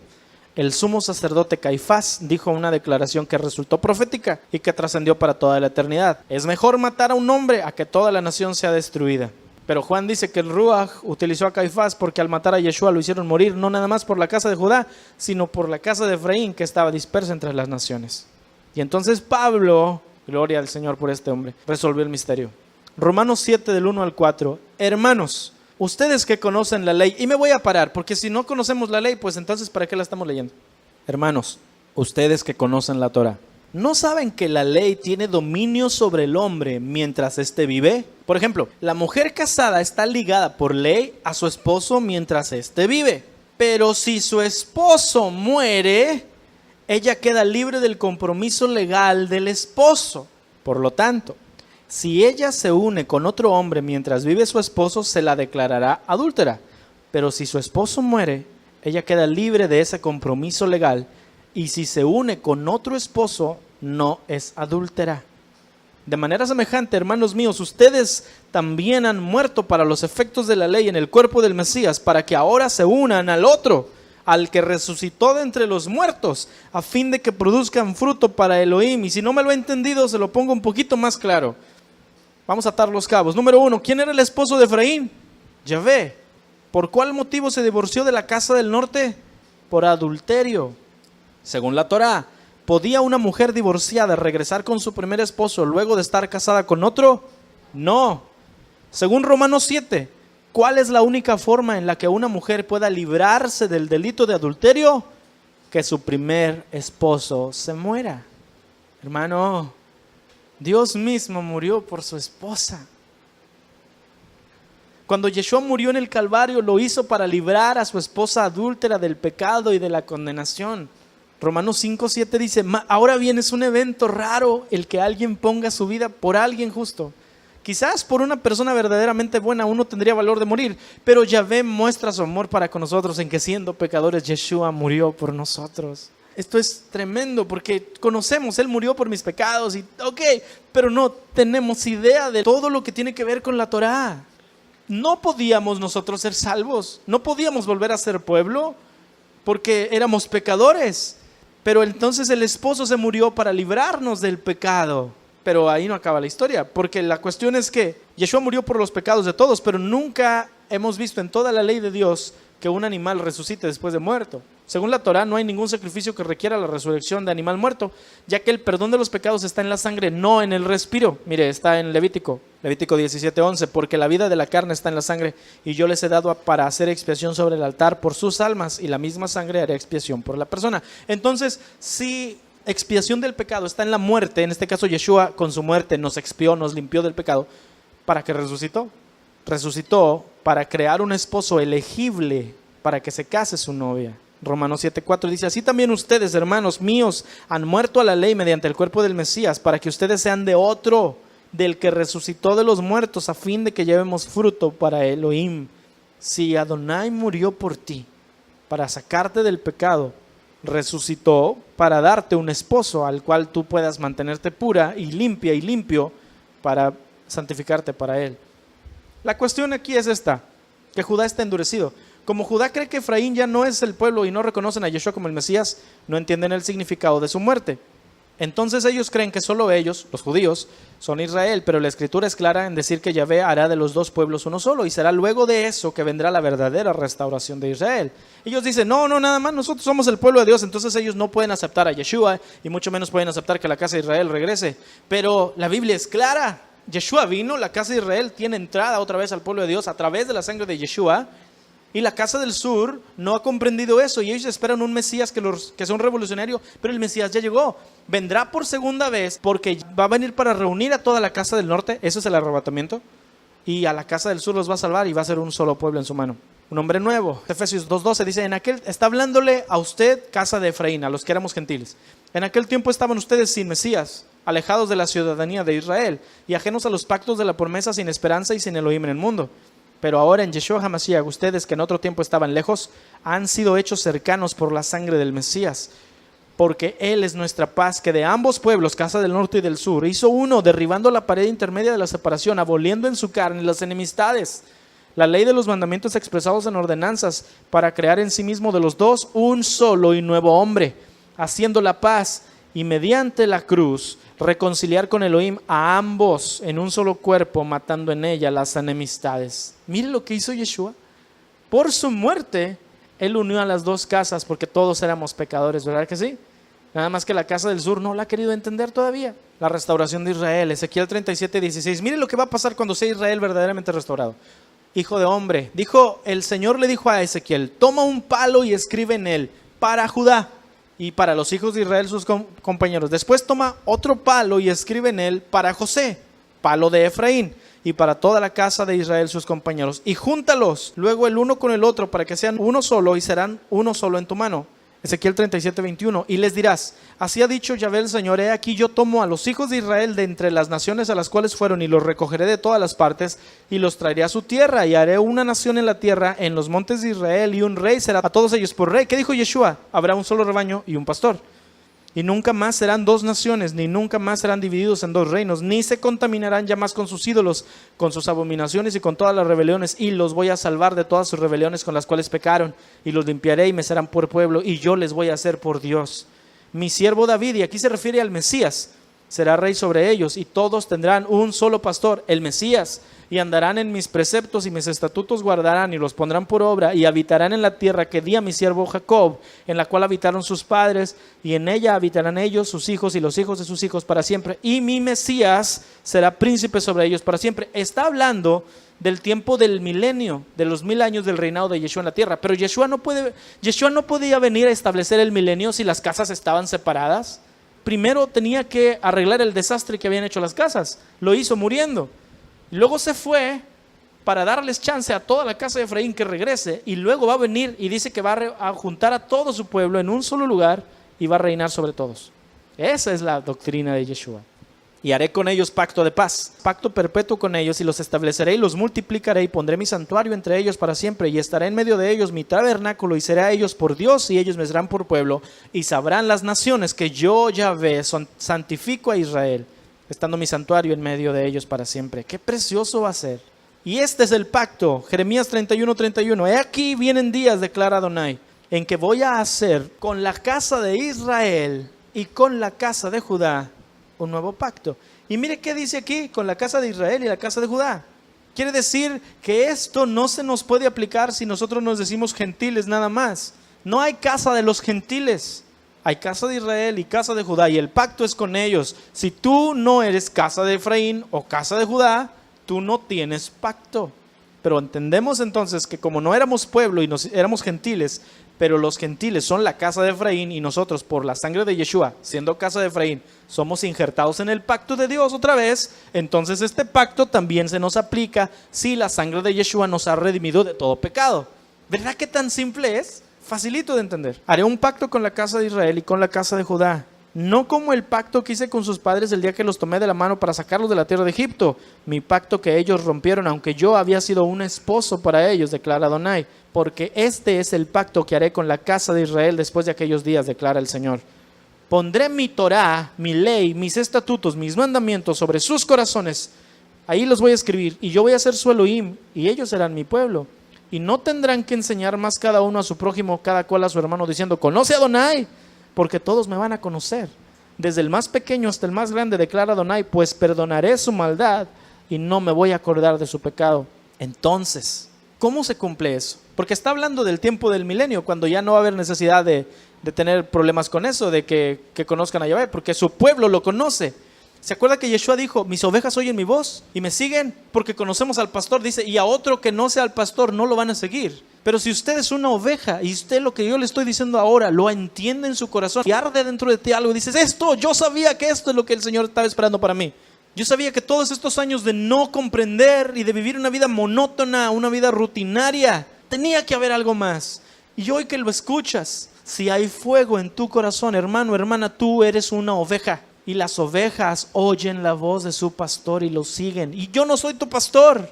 el sumo sacerdote Caifás dijo una declaración que resultó profética y que trascendió para toda la eternidad. Es mejor matar a un hombre a que toda la nación sea destruida. Pero Juan dice que el Ruach utilizó a Caifás porque al matar a Yeshua lo hicieron morir no nada más por la casa de Judá, sino por la casa de Efraín que estaba dispersa entre las naciones. Y entonces Pablo, gloria al Señor por este hombre, resolvió el misterio. Romanos 7 del 1 al 4. Hermanos, ustedes que conocen la ley, y me voy a parar, porque si no conocemos la ley, pues entonces ¿para qué la estamos leyendo? Hermanos, ustedes que conocen la Torah, ¿no saben que la ley tiene dominio sobre el hombre mientras éste vive? Por ejemplo, la mujer casada está ligada por ley a su esposo mientras éste vive. Pero si su esposo muere, ella queda libre del compromiso legal del esposo. Por lo tanto, si ella se une con otro hombre mientras vive su esposo, se la declarará adúltera. Pero si su esposo muere, ella queda libre de ese compromiso legal. Y si se une con otro esposo, no es adúltera. De manera semejante, hermanos míos, ustedes también han muerto para los efectos de la ley en el cuerpo del Mesías, para que ahora se unan al otro, al que resucitó de entre los muertos, a fin de que produzcan fruto para Elohim. Y si no me lo he entendido, se lo pongo un poquito más claro. Vamos a atar los cabos. Número 1, ¿quién era el esposo de Efraín? Yahvé. ¿Por cuál motivo se divorció de la casa del norte? Por adulterio. Según la Torá, ¿podía una mujer divorciada regresar con su primer esposo luego de estar casada con otro? No. Según Romanos 7, ¿cuál es la única forma en la que una mujer pueda librarse del delito de adulterio? Que su primer esposo se muera. Hermano, Dios mismo murió por su esposa. Cuando Yeshua murió en el Calvario, lo hizo para librar a su esposa adúltera del pecado y de la condenación. Romanos 5:7 dice, ahora bien es un evento raro el que alguien ponga su vida por alguien justo. Quizás por una persona verdaderamente buena uno tendría valor de morir, pero Yahvé muestra su amor para con nosotros en que siendo pecadores Yeshua murió por nosotros. Esto es tremendo porque conocemos, Él murió por mis pecados y pero no tenemos idea de todo lo que tiene que ver con la Torá. No podíamos nosotros ser salvos, no podíamos volver a ser pueblo porque éramos pecadores. Pero entonces el esposo se murió para librarnos del pecado. Pero ahí no acaba la historia, porque la cuestión es que Yeshua murió por los pecados de todos, pero nunca hemos visto en toda la ley de Dios que un animal resucite después de muerto. Según la Torá, no hay ningún sacrificio que requiera la resurrección de animal muerto, ya que el perdón de los pecados está en la sangre, no en el respiro. Mire, está en Levítico 17:11, porque la vida de la carne está en la sangre, y yo les he dado para hacer expiación sobre el altar por sus almas, y la misma sangre hará expiación por la persona. Entonces, si expiación del pecado está en la muerte, en este caso Yeshua con su muerte nos expió, nos limpió del pecado, ¿para qué resucitó? Resucitó para crear un esposo elegible para que se case su novia. Romanos 7:4 dice, así también ustedes, hermanos míos, han muerto a la ley mediante el cuerpo del Mesías, para que ustedes sean de otro, del que resucitó de los muertos, a fin de que llevemos fruto para Elohim. Si Adonai murió por ti, para sacarte del pecado, resucitó para darte un esposo al cual tú puedas mantenerte pura y limpia y limpio para santificarte para Él. La cuestión aquí es esta, que Judá está endurecido. Como Judá cree que Efraín ya no es el pueblo y no reconocen a Yeshua como el Mesías, no entienden el significado de su muerte. Entonces ellos creen que solo ellos, los judíos, son Israel, pero la Escritura es clara en decir que Yahvé hará de los dos pueblos uno solo, y será luego de eso que vendrá la verdadera restauración de Israel. Ellos dicen, no, nada más, nosotros somos el pueblo de Dios, entonces ellos no pueden aceptar a Yeshua, y mucho menos pueden aceptar que la casa de Israel regrese. Pero la Biblia es clara, Yeshua vino, la casa de Israel tiene entrada otra vez al pueblo de Dios a través de la sangre de Yeshua, y la casa del sur no ha comprendido eso, y ellos esperan un Mesías que sea un revolucionario, pero el Mesías ya llegó. Vendrá por segunda vez porque va a venir para reunir a toda la casa del norte, eso es el arrebatamiento, y a la casa del sur los va a salvar y va a ser un solo pueblo en su mano. Un hombre nuevo. Efesios 2:12 dice, está hablándole a usted, casa de Efraín, a los que éramos gentiles. En aquel tiempo estaban ustedes sin Mesías, alejados de la ciudadanía de Israel y ajenos a los pactos de la promesa, sin esperanza y sin Elohim en el mundo. Pero ahora en Yeshua HaMashiach, ustedes que en otro tiempo estaban lejos, han sido hechos cercanos por la sangre del Mesías. Porque Él es nuestra paz, que de ambos pueblos, casa del norte y del sur, hizo uno, derribando la pared intermedia de la separación, aboliendo en su carne las enemistades. La ley de los mandamientos expresados en ordenanzas, para crear en sí mismo de los dos un solo y nuevo hombre, haciendo la paz, y mediante la cruz reconciliar con Elohim a ambos en un solo cuerpo, matando en ella las enemistades. Mire lo que hizo Yeshua. Por su muerte, Él unió a las dos casas, porque todos éramos pecadores, ¿verdad que sí? Nada más que la casa del sur no la ha querido entender todavía. La restauración de Israel, Ezequiel 37:16. Mire lo que va a pasar cuando sea Israel verdaderamente restaurado. Hijo de hombre, el Señor le dijo a Ezequiel, toma un palo y escribe en él, para Judá y para los hijos de Israel sus compañeros. Después toma otro palo y escribe en él, para José, palo de Efraín, y para toda la casa de Israel sus compañeros. Y júntalos luego el uno con el otro, para que sean uno solo y serán uno solo en tu mano. Ezequiel 37:21. Y les dirás, así ha dicho Yahvé el Señor, he aquí yo tomo a los hijos de Israel de entre las naciones a las cuales fueron, y los recogeré de todas las partes, y los traeré a su tierra, y haré una nación en la tierra, en los montes de Israel, y un rey será a todos ellos por rey. ¿Qué dijo Yeshua? Habrá un solo rebaño y un pastor. Y nunca más serán dos naciones, ni nunca más serán divididos en dos reinos, ni se contaminarán ya más con sus ídolos, con sus abominaciones y con todas las rebeliones, y los voy a salvar de todas sus rebeliones con las cuales pecaron, y los limpiaré y me serán por pueblo, y yo les voy a ser por Dios. Mi siervo David, y aquí se refiere al Mesías, será rey sobre ellos, y todos tendrán un solo pastor, el Mesías, y andarán en mis preceptos y mis estatutos guardarán y los pondrán por obra, y habitarán en la tierra que di a mi siervo Jacob, en la cual habitaron sus padres, y en ella habitarán ellos, sus hijos y los hijos de sus hijos para siempre, y mi Mesías será príncipe sobre ellos para siempre. Está hablando del tiempo del milenio, de los 1000 años del reinado de Yeshua en la tierra, pero Yeshua no podía venir a establecer el milenio si las casas estaban separadas. Primero tenía que arreglar el desastre que habían hecho las casas, lo hizo muriendo. Luego se fue para darles chance a toda la casa de Efraín que regrese, y luego va a venir y dice que va a juntar a todo su pueblo en un solo lugar y va a reinar sobre todos. Esa es la doctrina de Yeshua. Y haré con ellos pacto de paz, pacto perpetuo con ellos, y los estableceré y los multiplicaré, y pondré mi santuario entre ellos para siempre, y estaré en medio de ellos mi tabernáculo, y seré a ellos por Dios, y ellos me serán por pueblo, y sabrán las naciones que yo, Yahvé, santifico a Israel, estando mi santuario en medio de ellos para siempre. Qué precioso va a ser. Y este es el pacto, Jeremías 31:31. He aquí vienen días, declara Adonai, en que voy a hacer con la casa de Israel y con la casa de Judá un nuevo pacto. Y mire qué dice aquí, con la casa de Israel y la casa de Judá. Quiere decir que esto no se nos puede aplicar si nosotros nos decimos gentiles nada más. No hay casa de los gentiles. Hay casa de Israel y casa de Judá, y el pacto es con ellos. Si tú no eres casa de Efraín o casa de Judá, tú no tienes pacto. Pero entendemos entonces que como no éramos pueblo y éramos gentiles, pero los gentiles son la casa de Efraín, y nosotros por la sangre de Yeshua, siendo casa de Efraín, somos injertados en el pacto de Dios otra vez, entonces este pacto también se nos aplica si la sangre de Yeshua nos ha redimido de todo pecado. ¿Verdad que tan simple es? Facilito de entender. Haré un pacto con la casa de Israel y con la casa de Judá, no como el pacto que hice con sus padres el día que los tomé de la mano para sacarlos de la tierra de Egipto, mi pacto que ellos rompieron, aunque yo había sido un esposo para ellos, declara Adonai, porque este es el pacto que haré con la casa de Israel después de aquellos días, declara el Señor. Pondré mi Torá, mi ley, mis estatutos, mis mandamientos sobre sus corazones, ahí los voy a escribir, y yo voy a ser su Elohim, y ellos serán mi pueblo. Y no tendrán que enseñar más cada uno a su prójimo, cada cual a su hermano, diciendo, conoce a Adonai, porque todos me van a conocer. desde el más pequeño hasta el más grande, declara Adonai, pues perdonaré su maldad y no me voy a acordar de su pecado. Entonces, ¿cómo se cumple eso? Porque está hablando del tiempo del milenio, cuando ya no va a haber necesidad de tener problemas con eso, de que conozcan a Yahvé, porque su pueblo lo conoce. ¿Se acuerda que Yeshua dijo, mis ovejas oyen mi voz y me siguen? Porque conocemos al pastor, dice, y a otro que no sea el pastor no lo van a seguir. Pero si usted es una oveja y usted lo que yo le estoy diciendo ahora lo entiende en su corazón y arde dentro de ti algo y dices, yo sabía que esto es lo que el Señor estaba esperando para mí. Yo sabía que todos estos años de no comprender y de vivir una vida monótona, una vida rutinaria, tenía que haber algo más. Y hoy que lo escuchas, si hay fuego en tu corazón, hermano, hermana, tú eres una oveja. Y las ovejas oyen la voz de su pastor y lo siguen. Y yo no soy tu pastor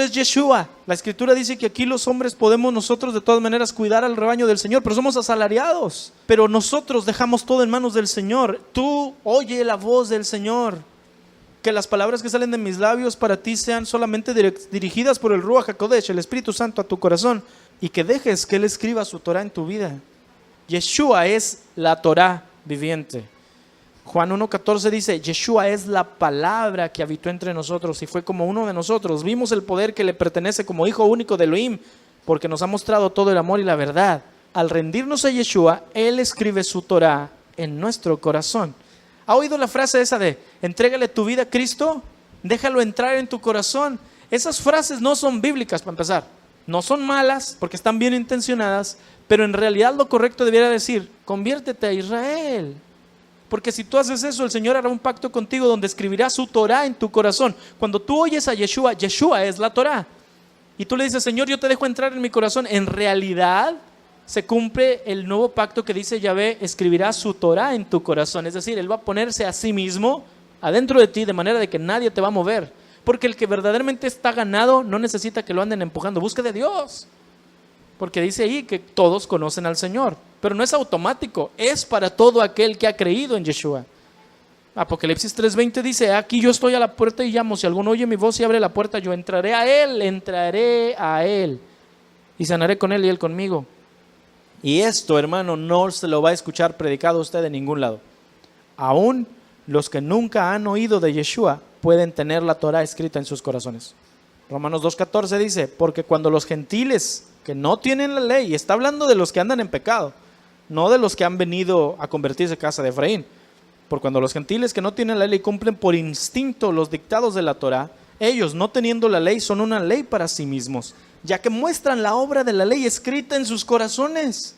es Yeshua. La escritura dice que aquí los hombres podemos nosotros de todas maneras cuidar al rebaño del Señor, pero somos asalariados. Pero nosotros dejamos todo en manos del Señor. Tú oye la voz del Señor. Que las palabras que salen de mis labios para ti sean solamente dirigidas por el Ruach HaKodesh, el Espíritu Santo, a tu corazón. Y que dejes que Él escriba su Torah en tu vida. Yeshua es la Torah viviente. Juan 1:14 dice, Yeshua es la palabra que habitó entre nosotros y fue como uno de nosotros. Vimos el poder que le pertenece como hijo único de Elohim, porque nos ha mostrado todo el amor y la verdad. Al rendirnos a Yeshua, Él escribe su Torah en nuestro corazón. ¿Ha oído la frase esa de, entrégale tu vida a Cristo? Déjalo entrar en tu corazón. Esas frases no son bíblicas para empezar. No son malas porque están bien intencionadas, pero en realidad lo correcto debiera decir, conviértete a Israel. Porque si tú haces eso, el Señor hará un pacto contigo donde escribirá su Torah en tu corazón. Cuando tú oyes a Yeshua, Yeshua es la Torah. Y tú le dices, Señor, yo te dejo entrar en mi corazón. En realidad se cumple el nuevo pacto que dice Yahvé, escribirá su Torah en tu corazón. Es decir, Él va a ponerse a sí mismo adentro de ti de manera de que nadie te va a mover. Porque el que verdaderamente está ganado no necesita que lo anden empujando. Busque de Dios. Porque dice ahí que todos conocen al Señor. Pero no es automático, es para todo aquel que ha creído en Yeshua. Apocalipsis 3:20 dice, aquí yo estoy a la puerta y llamo, si alguno oye mi voz y abre la puerta, yo entraré a él y sanaré con él y él conmigo. Y esto, hermano, no se lo va a escuchar predicado a usted de ningún lado. Aún los que nunca han oído de Yeshua pueden tener la Torah escrita en sus corazones. Romanos 2:14 dice, porque cuando los gentiles que no tienen la ley, y está hablando de los que andan en pecado, no de los que han venido a convertirse en casa de Efraín, por cuando los gentiles que no tienen la ley cumplen por instinto los dictados de la Torah, ellos no teniendo la ley son una ley para sí mismos, ya que muestran la obra de la ley escrita en sus corazones,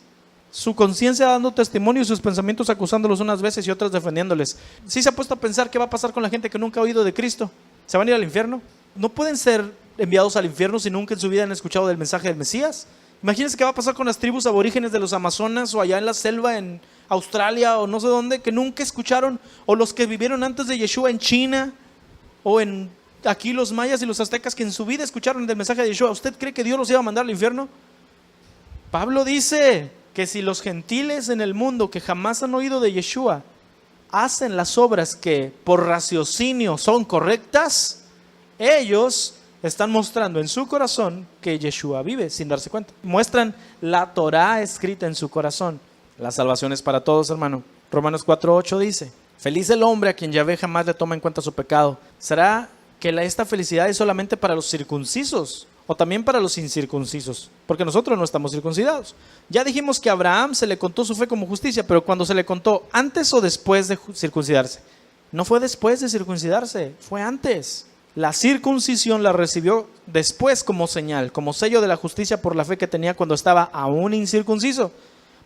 su conciencia dando testimonio y sus pensamientos acusándolos unas veces y otras defendiéndoles. ¿Sí se ha puesto a pensar qué va a pasar con la gente que nunca ha oído de Cristo? ¿Se van a ir al infierno? ¿No pueden ser enviados al infierno si nunca en su vida han escuchado del mensaje del Mesías? Imagínense qué va a pasar con las tribus aborígenes de los Amazonas o allá en la selva en Australia o no sé dónde, que nunca escucharon, o los que vivieron antes de Yeshua en China o en aquí los mayas y los aztecas que en su vida escucharon del mensaje de Yeshua. ¿Usted cree que Dios los iba a mandar al infierno? Pablo dice que si los gentiles en el mundo que jamás han oído de Yeshua hacen las obras que por raciocinio son correctas, ellos están mostrando en su corazón que Yeshua vive sin darse cuenta. Muestran la Torah escrita en su corazón. La salvación es para todos, hermano. Romanos 4:8 dice, feliz el hombre a quien Yahvé jamás le toma en cuenta su pecado. ¿Será que esta felicidad es solamente para los circuncisos o también para los incircuncisos? Porque nosotros no estamos circuncidados. Ya dijimos que a Abraham se le contó su fe como justicia, pero cuando se le contó, ¿antes o después de circuncidarse? No fue después de circuncidarse, fue antes. La circuncisión la recibió después como señal, como sello de la justicia por la fe que tenía cuando estaba aún incircunciso,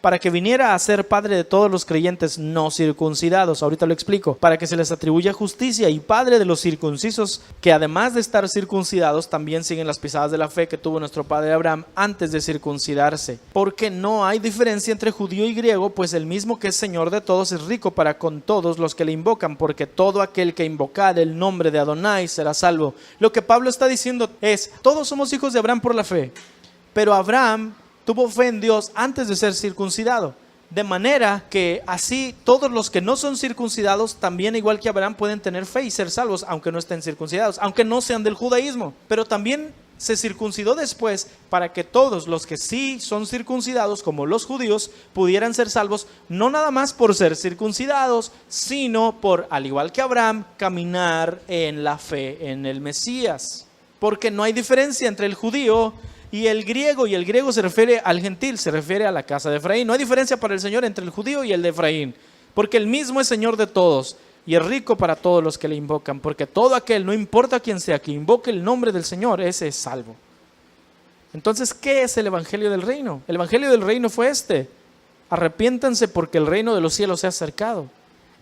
para que viniera a ser padre de todos los creyentes no circuncidados. Ahorita lo explico. Para que se les atribuya justicia y padre de los circuncisos, que además de estar circuncidados, también siguen las pisadas de la fe que tuvo nuestro padre Abraham antes de circuncidarse. Porque no hay diferencia entre judío y griego, pues el mismo que es Señor de todos es rico para con todos los que le invocan, porque todo aquel que invocar el nombre de Adonai será salvo. Lo que Pablo está diciendo es, todos somos hijos de Abraham por la fe, pero Abraham tuvo fe en Dios antes de ser circuncidado, de manera que así todos los que no son circuncidados también, igual que Abraham, pueden tener fe y ser salvos, aunque no estén circuncidados, aunque no sean del judaísmo. Pero también se circuncidó después para que todos los que sí son circuncidados, como los judíos, pudieran ser salvos, no nada más por ser circuncidados, sino por, al igual que Abraham, caminar en la fe en el Mesías. Porque no hay diferencia entre el judío y el griego se refiere al gentil, se refiere a la casa de Efraín. No hay diferencia para el Señor entre el judío y el de Efraín, porque el mismo es Señor de todos y es rico para todos los que le invocan, porque todo aquel, no importa quién sea, que invoque el nombre del Señor, ese es salvo. Entonces, ¿qué es el Evangelio del Reino? El Evangelio del Reino fue este: arrepiéntanse porque el reino de los cielos se ha acercado.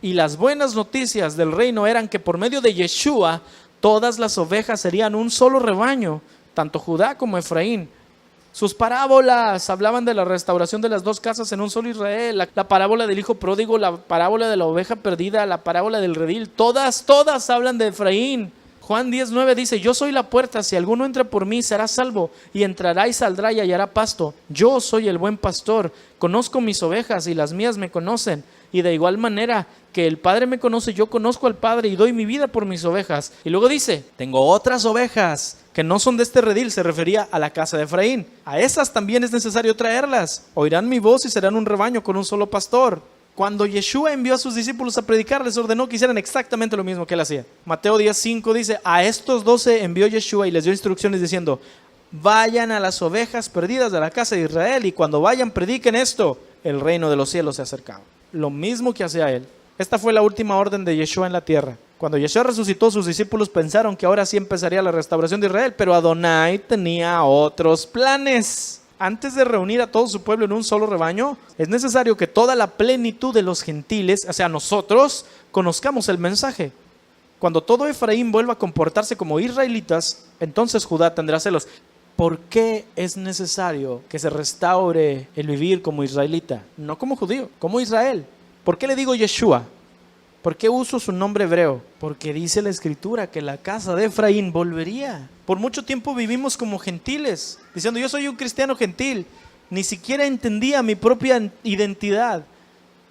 Y las buenas noticias del reino eran que por medio de Yeshua, todas las ovejas serían un solo rebaño, tanto Judá como Efraín. Sus parábolas hablaban de la restauración de las dos casas en un solo Israel. La parábola del hijo pródigo, la parábola de la oveja perdida, la parábola del redil, todas hablan de Efraín. Juan 10:9 dice: yo soy la puerta, si alguno entra por mí será salvo, y entrará y saldrá y hallará pasto. Yo soy el buen pastor, conozco mis ovejas y las mías me conocen. Y de igual manera que el Padre me conoce, yo conozco al Padre y doy mi vida por mis ovejas. Y luego dice: tengo otras ovejas que no son de este redil. Se refería a la casa de Efraín. A esas también es necesario traerlas. Oirán mi voz y serán un rebaño con un solo pastor. Cuando Yeshua envió a sus discípulos a predicar, les ordenó que hicieran exactamente lo mismo que él hacía. Mateo 10:5 dice: a estos 12 envió Yeshua y les dio instrucciones diciendo: vayan a las ovejas perdidas de la casa de Israel, y cuando vayan prediquen esto: el reino de los cielos se ha acercado. Lo mismo que hacía él. Esta fue la última orden de Yeshua en la tierra. Cuando Yeshua resucitó, sus discípulos pensaron que ahora sí empezaría la restauración de Israel, pero Adonai tenía otros planes. Antes de reunir a todo su pueblo en un solo rebaño, es necesario que toda la plenitud de los gentiles, o sea, nosotros, conozcamos el mensaje. Cuando todo Efraín vuelva a comportarse como israelitas, entonces Judá tendrá celos. ¿Por qué es necesario que se restaure el vivir como israelita? No como judío, como Israel. ¿Por qué le digo Yeshua? ¿Por qué uso su nombre hebreo? Porque dice la Escritura que la casa de Efraín volvería. Por mucho tiempo vivimos como gentiles, diciendo: yo soy un cristiano gentil. Ni siquiera entendía mi propia identidad.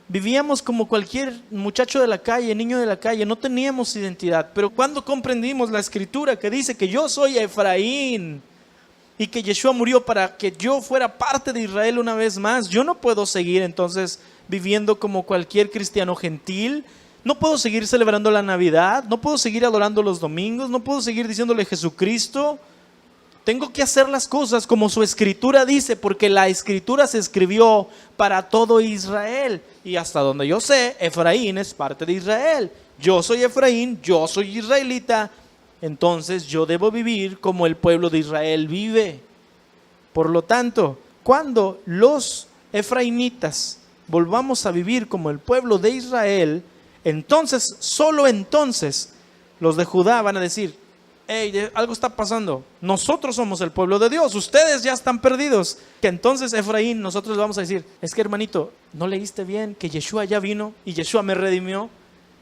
Vivíamos como cualquier muchacho de la calle, niño de la calle, no teníamos identidad. Pero cuando comprendimos la Escritura que dice que yo soy Efraín y que Yeshua murió para que yo fuera parte de Israel una vez más, yo no puedo seguir entonces viviendo como cualquier cristiano gentil. No puedo seguir celebrando la Navidad, no puedo seguir adorando los domingos, no puedo seguir diciéndole Jesucristo. Tengo que hacer las cosas como su Escritura dice, porque la Escritura se escribió para todo Israel. Y hasta donde yo sé, Efraín es parte de Israel. Yo soy Efraín, yo soy israelita. Entonces yo debo vivir como el pueblo de Israel vive. Por lo tanto, cuando los efraimitas volvamos a vivir como el pueblo de Israel, entonces, solo entonces, los de Judá van a decir: hey, algo está pasando. Nosotros somos el pueblo de Dios, ustedes ya están perdidos. Que entonces Efraín, nosotros le vamos a decir: es que hermanito, ¿no leíste bien que Yeshua ya vino y Yeshua me redimió?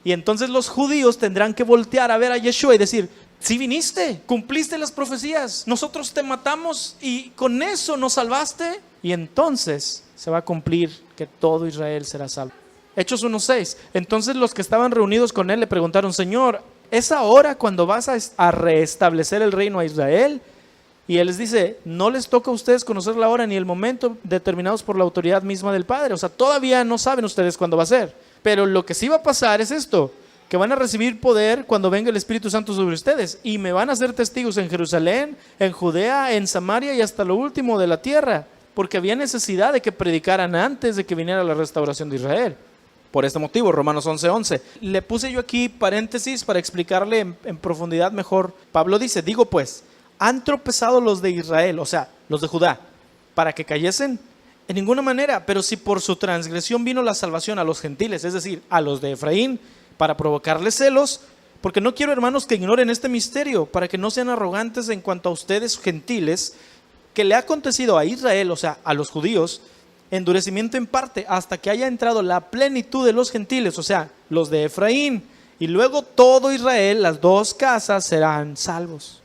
Y entonces los judíos tendrán que voltear a ver a Yeshua y decir: sí viniste, cumpliste las profecías, nosotros te matamos y con eso nos salvaste. Y entonces se va a cumplir que todo Israel será salvo. Hechos 1:6. Entonces los que estaban reunidos con él le preguntaron: Señor, ¿es ahora cuando vas a restablecer el reino a Israel? Y él les dice: no les toca a ustedes conocer la hora ni el momento determinados por la autoridad misma del Padre. O sea, todavía no saben ustedes cuándo va a ser. Pero lo que sí va a pasar es esto: que van a recibir poder cuando venga el Espíritu Santo sobre ustedes, y me van a ser testigos en Jerusalén, en Judea, en Samaria y hasta lo último de la tierra. Porque había necesidad de que predicaran antes de que viniera la restauración de Israel. Por este motivo, Romanos 11:11. Le puse yo aquí paréntesis para explicarle en profundidad mejor. Pablo dice: digo pues, ¿han tropezado los de Israel, o sea, los de Judá, para que cayesen? En ninguna manera, pero si por su transgresión vino la salvación a los gentiles, es decir, a los de Efraín, para provocarles celos, porque no quiero, hermanos, que ignoren este misterio, para que no sean arrogantes en cuanto a ustedes gentiles, que le ha acontecido a Israel, o sea, a los judíos, endurecimiento en parte, hasta que haya entrado la plenitud de los gentiles, o sea, los de Efraín, y luego todo Israel, las dos casas serán salvos.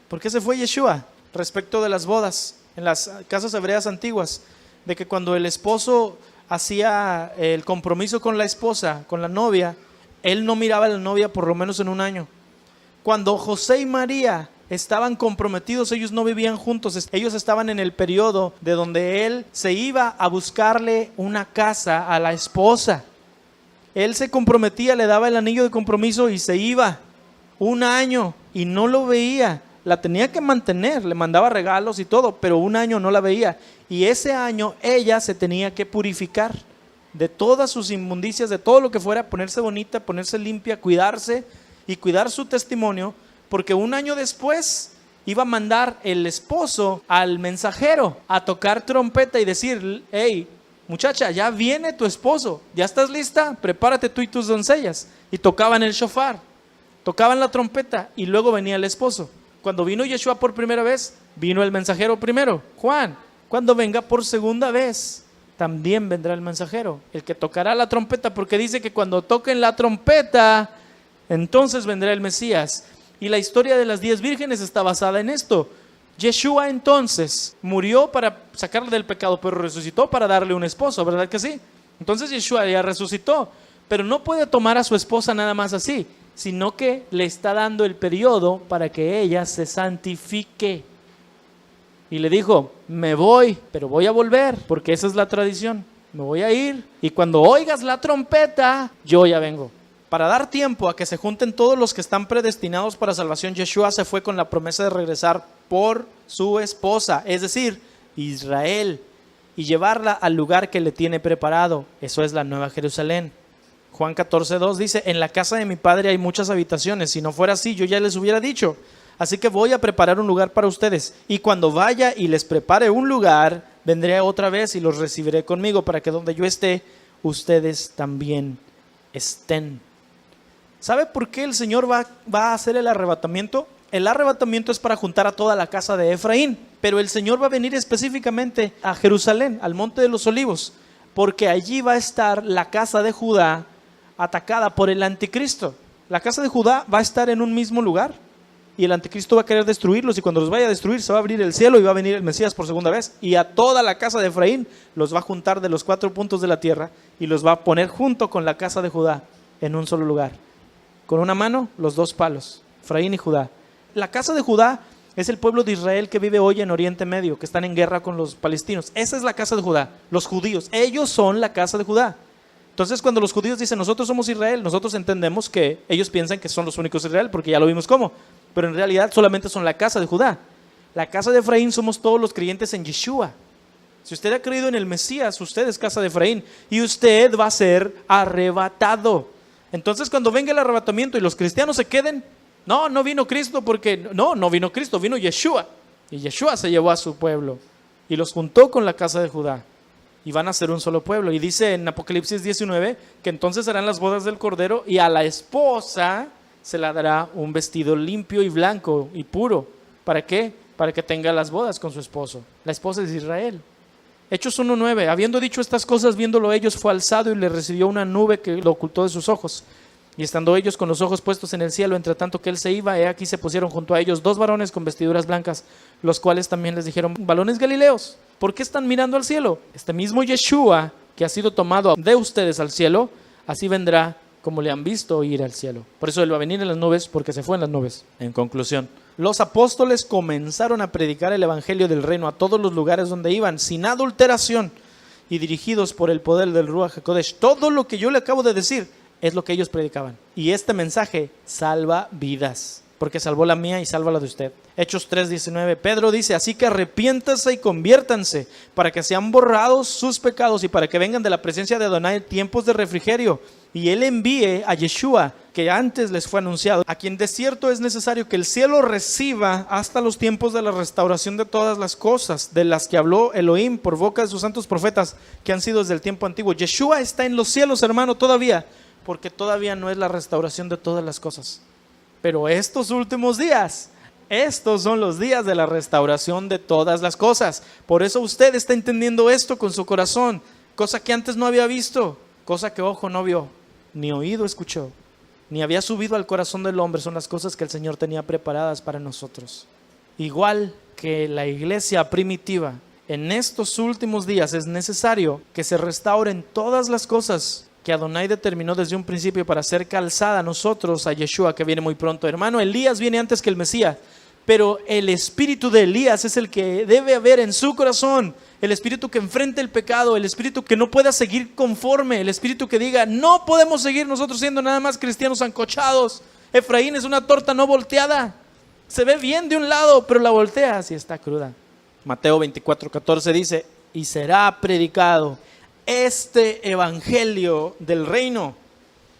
¿Por qué se fue Yeshua? Respecto de las bodas, en las casas hebreas antiguas, de que cuando el esposo hacía el compromiso con la esposa, con la novia, él no miraba a la novia por lo menos en un año. Cuando José y María estaban comprometidos, ellos no vivían juntos, ellos estaban en el periodo de donde él se iba a buscarle una casa a la esposa. Él se comprometía, le daba el anillo de compromiso y se iba 1 año y no lo veía. La tenía que mantener, le mandaba regalos y todo, pero 1 año no la veía. Y ese año ella se tenía que purificar de todas sus inmundicias, de todo lo que fuera, ponerse bonita, ponerse limpia, cuidarse y cuidar su testimonio, porque 1 año después iba a mandar el esposo al mensajero a tocar trompeta y decir: hey, muchacha, ya viene tu esposo, ¿ya estás lista? Prepárate tú y tus doncellas. Y tocaban el shofar, tocaban la trompeta y luego venía el esposo. Cuando vino Yeshua por primera vez, vino el mensajero primero, Juan. Cuando venga por segunda vez, también vendrá el mensajero, el que tocará la trompeta, porque dice que cuando toquen la trompeta, entonces vendrá el Mesías. Y la historia de las 10 vírgenes está basada en esto. Yeshua entonces murió para sacarle del pecado, pero resucitó para darle un esposo, ¿verdad que sí? Entonces Yeshua ya resucitó, pero no puede tomar a su esposa nada más así, sino que le está dando el periodo para que ella se santifique. Y le dijo: me voy, pero voy a volver, porque esa es la tradición. Me voy a ir y cuando oigas la trompeta, yo ya vengo. Para dar tiempo a que se junten todos los que están predestinados para salvación, Yeshua se fue con la promesa de regresar por su esposa, es decir, Israel, y llevarla al lugar que le tiene preparado. Eso es la Nueva Jerusalén. Juan 14:2 dice: en la casa de mi padre hay muchas habitaciones, si no fuera así yo ya les hubiera dicho. Así que voy a preparar un lugar para ustedes, y cuando vaya y les prepare un lugar, vendré otra vez y los recibiré conmigo, para que donde yo esté, ustedes también estén. ¿Sabe por qué el Señor va a hacer el arrebatamiento? El arrebatamiento es para juntar a toda la casa de Efraín, pero el Señor va a venir específicamente a Jerusalén, al Monte de los Olivos, porque allí va a estar la casa de Judá atacada por el anticristo. La casa de Judá va a estar en un mismo lugar y el anticristo va a querer destruirlos, y cuando los vaya a destruir se va a abrir el cielo y va a venir el Mesías por segunda vez, y a toda la casa de Efraín los va a juntar de los 4 puntos de la tierra y los va a poner junto con la casa de Judá en un solo lugar. Con una mano los 2 palos, Efraín y Judá. La casa de Judá es el pueblo de Israel que vive hoy en Oriente Medio, que están en guerra con los palestinos. Esa es la casa de Judá, los judíos, ellos son la casa de Judá. Entonces cuando los judíos dicen nosotros somos Israel, nosotros entendemos que ellos piensan que son los únicos Israel, porque ya lo vimos cómo, pero en realidad solamente son la casa de Judá. La casa de Efraín somos todos los creyentes en Yeshua. Si usted ha creído en el Mesías, usted es casa de Efraín y usted va a ser arrebatado. Entonces cuando venga el arrebatamiento y los cristianos se queden, no vino Cristo, porque no vino Cristo, vino Yeshua. Y Yeshua se llevó a su pueblo y los juntó con la casa de Judá. Y van a ser un solo pueblo. Y dice en Apocalipsis 19 que entonces serán las bodas del Cordero y a la esposa se le dará un vestido limpio y blanco y puro. ¿Para qué? Para que tenga las bodas con su esposo. La esposa es Israel. Hechos 1:9, habiendo dicho estas cosas, viéndolo ellos, fue alzado y le recibió una nube que lo ocultó de sus ojos. Y estando ellos con los ojos puestos en el cielo, entre tanto que él se iba, he aquí se pusieron junto a ellos 2 varones con vestiduras blancas, los cuales también les dijeron: varones galileos, ¿por qué están mirando al cielo? Este mismo Yeshua que ha sido tomado de ustedes al cielo, así vendrá como le han visto ir al cielo. Por eso él va a venir en las nubes, porque se fue en las nubes. En conclusión, los apóstoles comenzaron a predicar el evangelio del reino a todos los lugares donde iban, sin adulteración y dirigidos por el poder del Ruach HaKodesh. Todo lo que yo le acabo de decir es lo que ellos predicaban. Y este mensaje salva vidas, porque salvó la mía y salva la de usted. Hechos 3:19, Pedro dice: así que arrepiéntanse y conviértanse, para que sean borrados sus pecados y para que vengan de la presencia de Adonai tiempos de refrigerio, y él envíe a Yeshua, que antes les fue anunciado, a quien de cierto es necesario que el cielo reciba hasta los tiempos de la restauración de todas las cosas, de las que habló Elohim por boca de sus santos profetas, que han sido desde el tiempo antiguo. Yeshua está en los cielos, hermano, todavía, porque todavía no es la restauración de todas las cosas. Pero estos últimos días, estos son los días de la restauración de todas las cosas. Por eso usted está entendiendo esto con su corazón, cosa que antes no había visto, cosa que ojo no vio, ni oído escuchó, ni había subido al corazón del hombre. Son las cosas que el Señor tenía preparadas para nosotros. Igual que la iglesia primitiva, en estos últimos días es necesario que se restauren todas las cosas que Adonai determinó desde un principio para ser calzada a nosotros, a Yeshua, que viene muy pronto. Hermano, Elías viene antes que el Mesías, Pero el espíritu de Elías es el que debe haber en su corazón. El espíritu que enfrente el pecado, el espíritu que no pueda seguir conforme, el espíritu que diga, no podemos seguir nosotros siendo nada más cristianos ancochados. Efraín es una torta no volteada. Se ve bien de un lado, pero la volteas y está cruda. Mateo 24:14 dice, y será predicado este evangelio del reino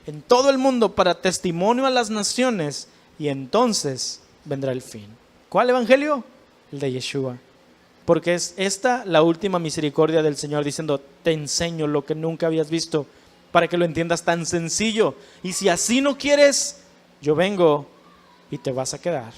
en todo el mundo para testimonio a las naciones, y entonces vendrá el fin. ¿Cuál evangelio? El de Yeshua. Porque es esta la última misericordia del Señor, diciendo, te enseño lo que nunca habías visto, para que lo entiendas tan sencillo. Y si así no quieres, yo vengo y te vas a quedar.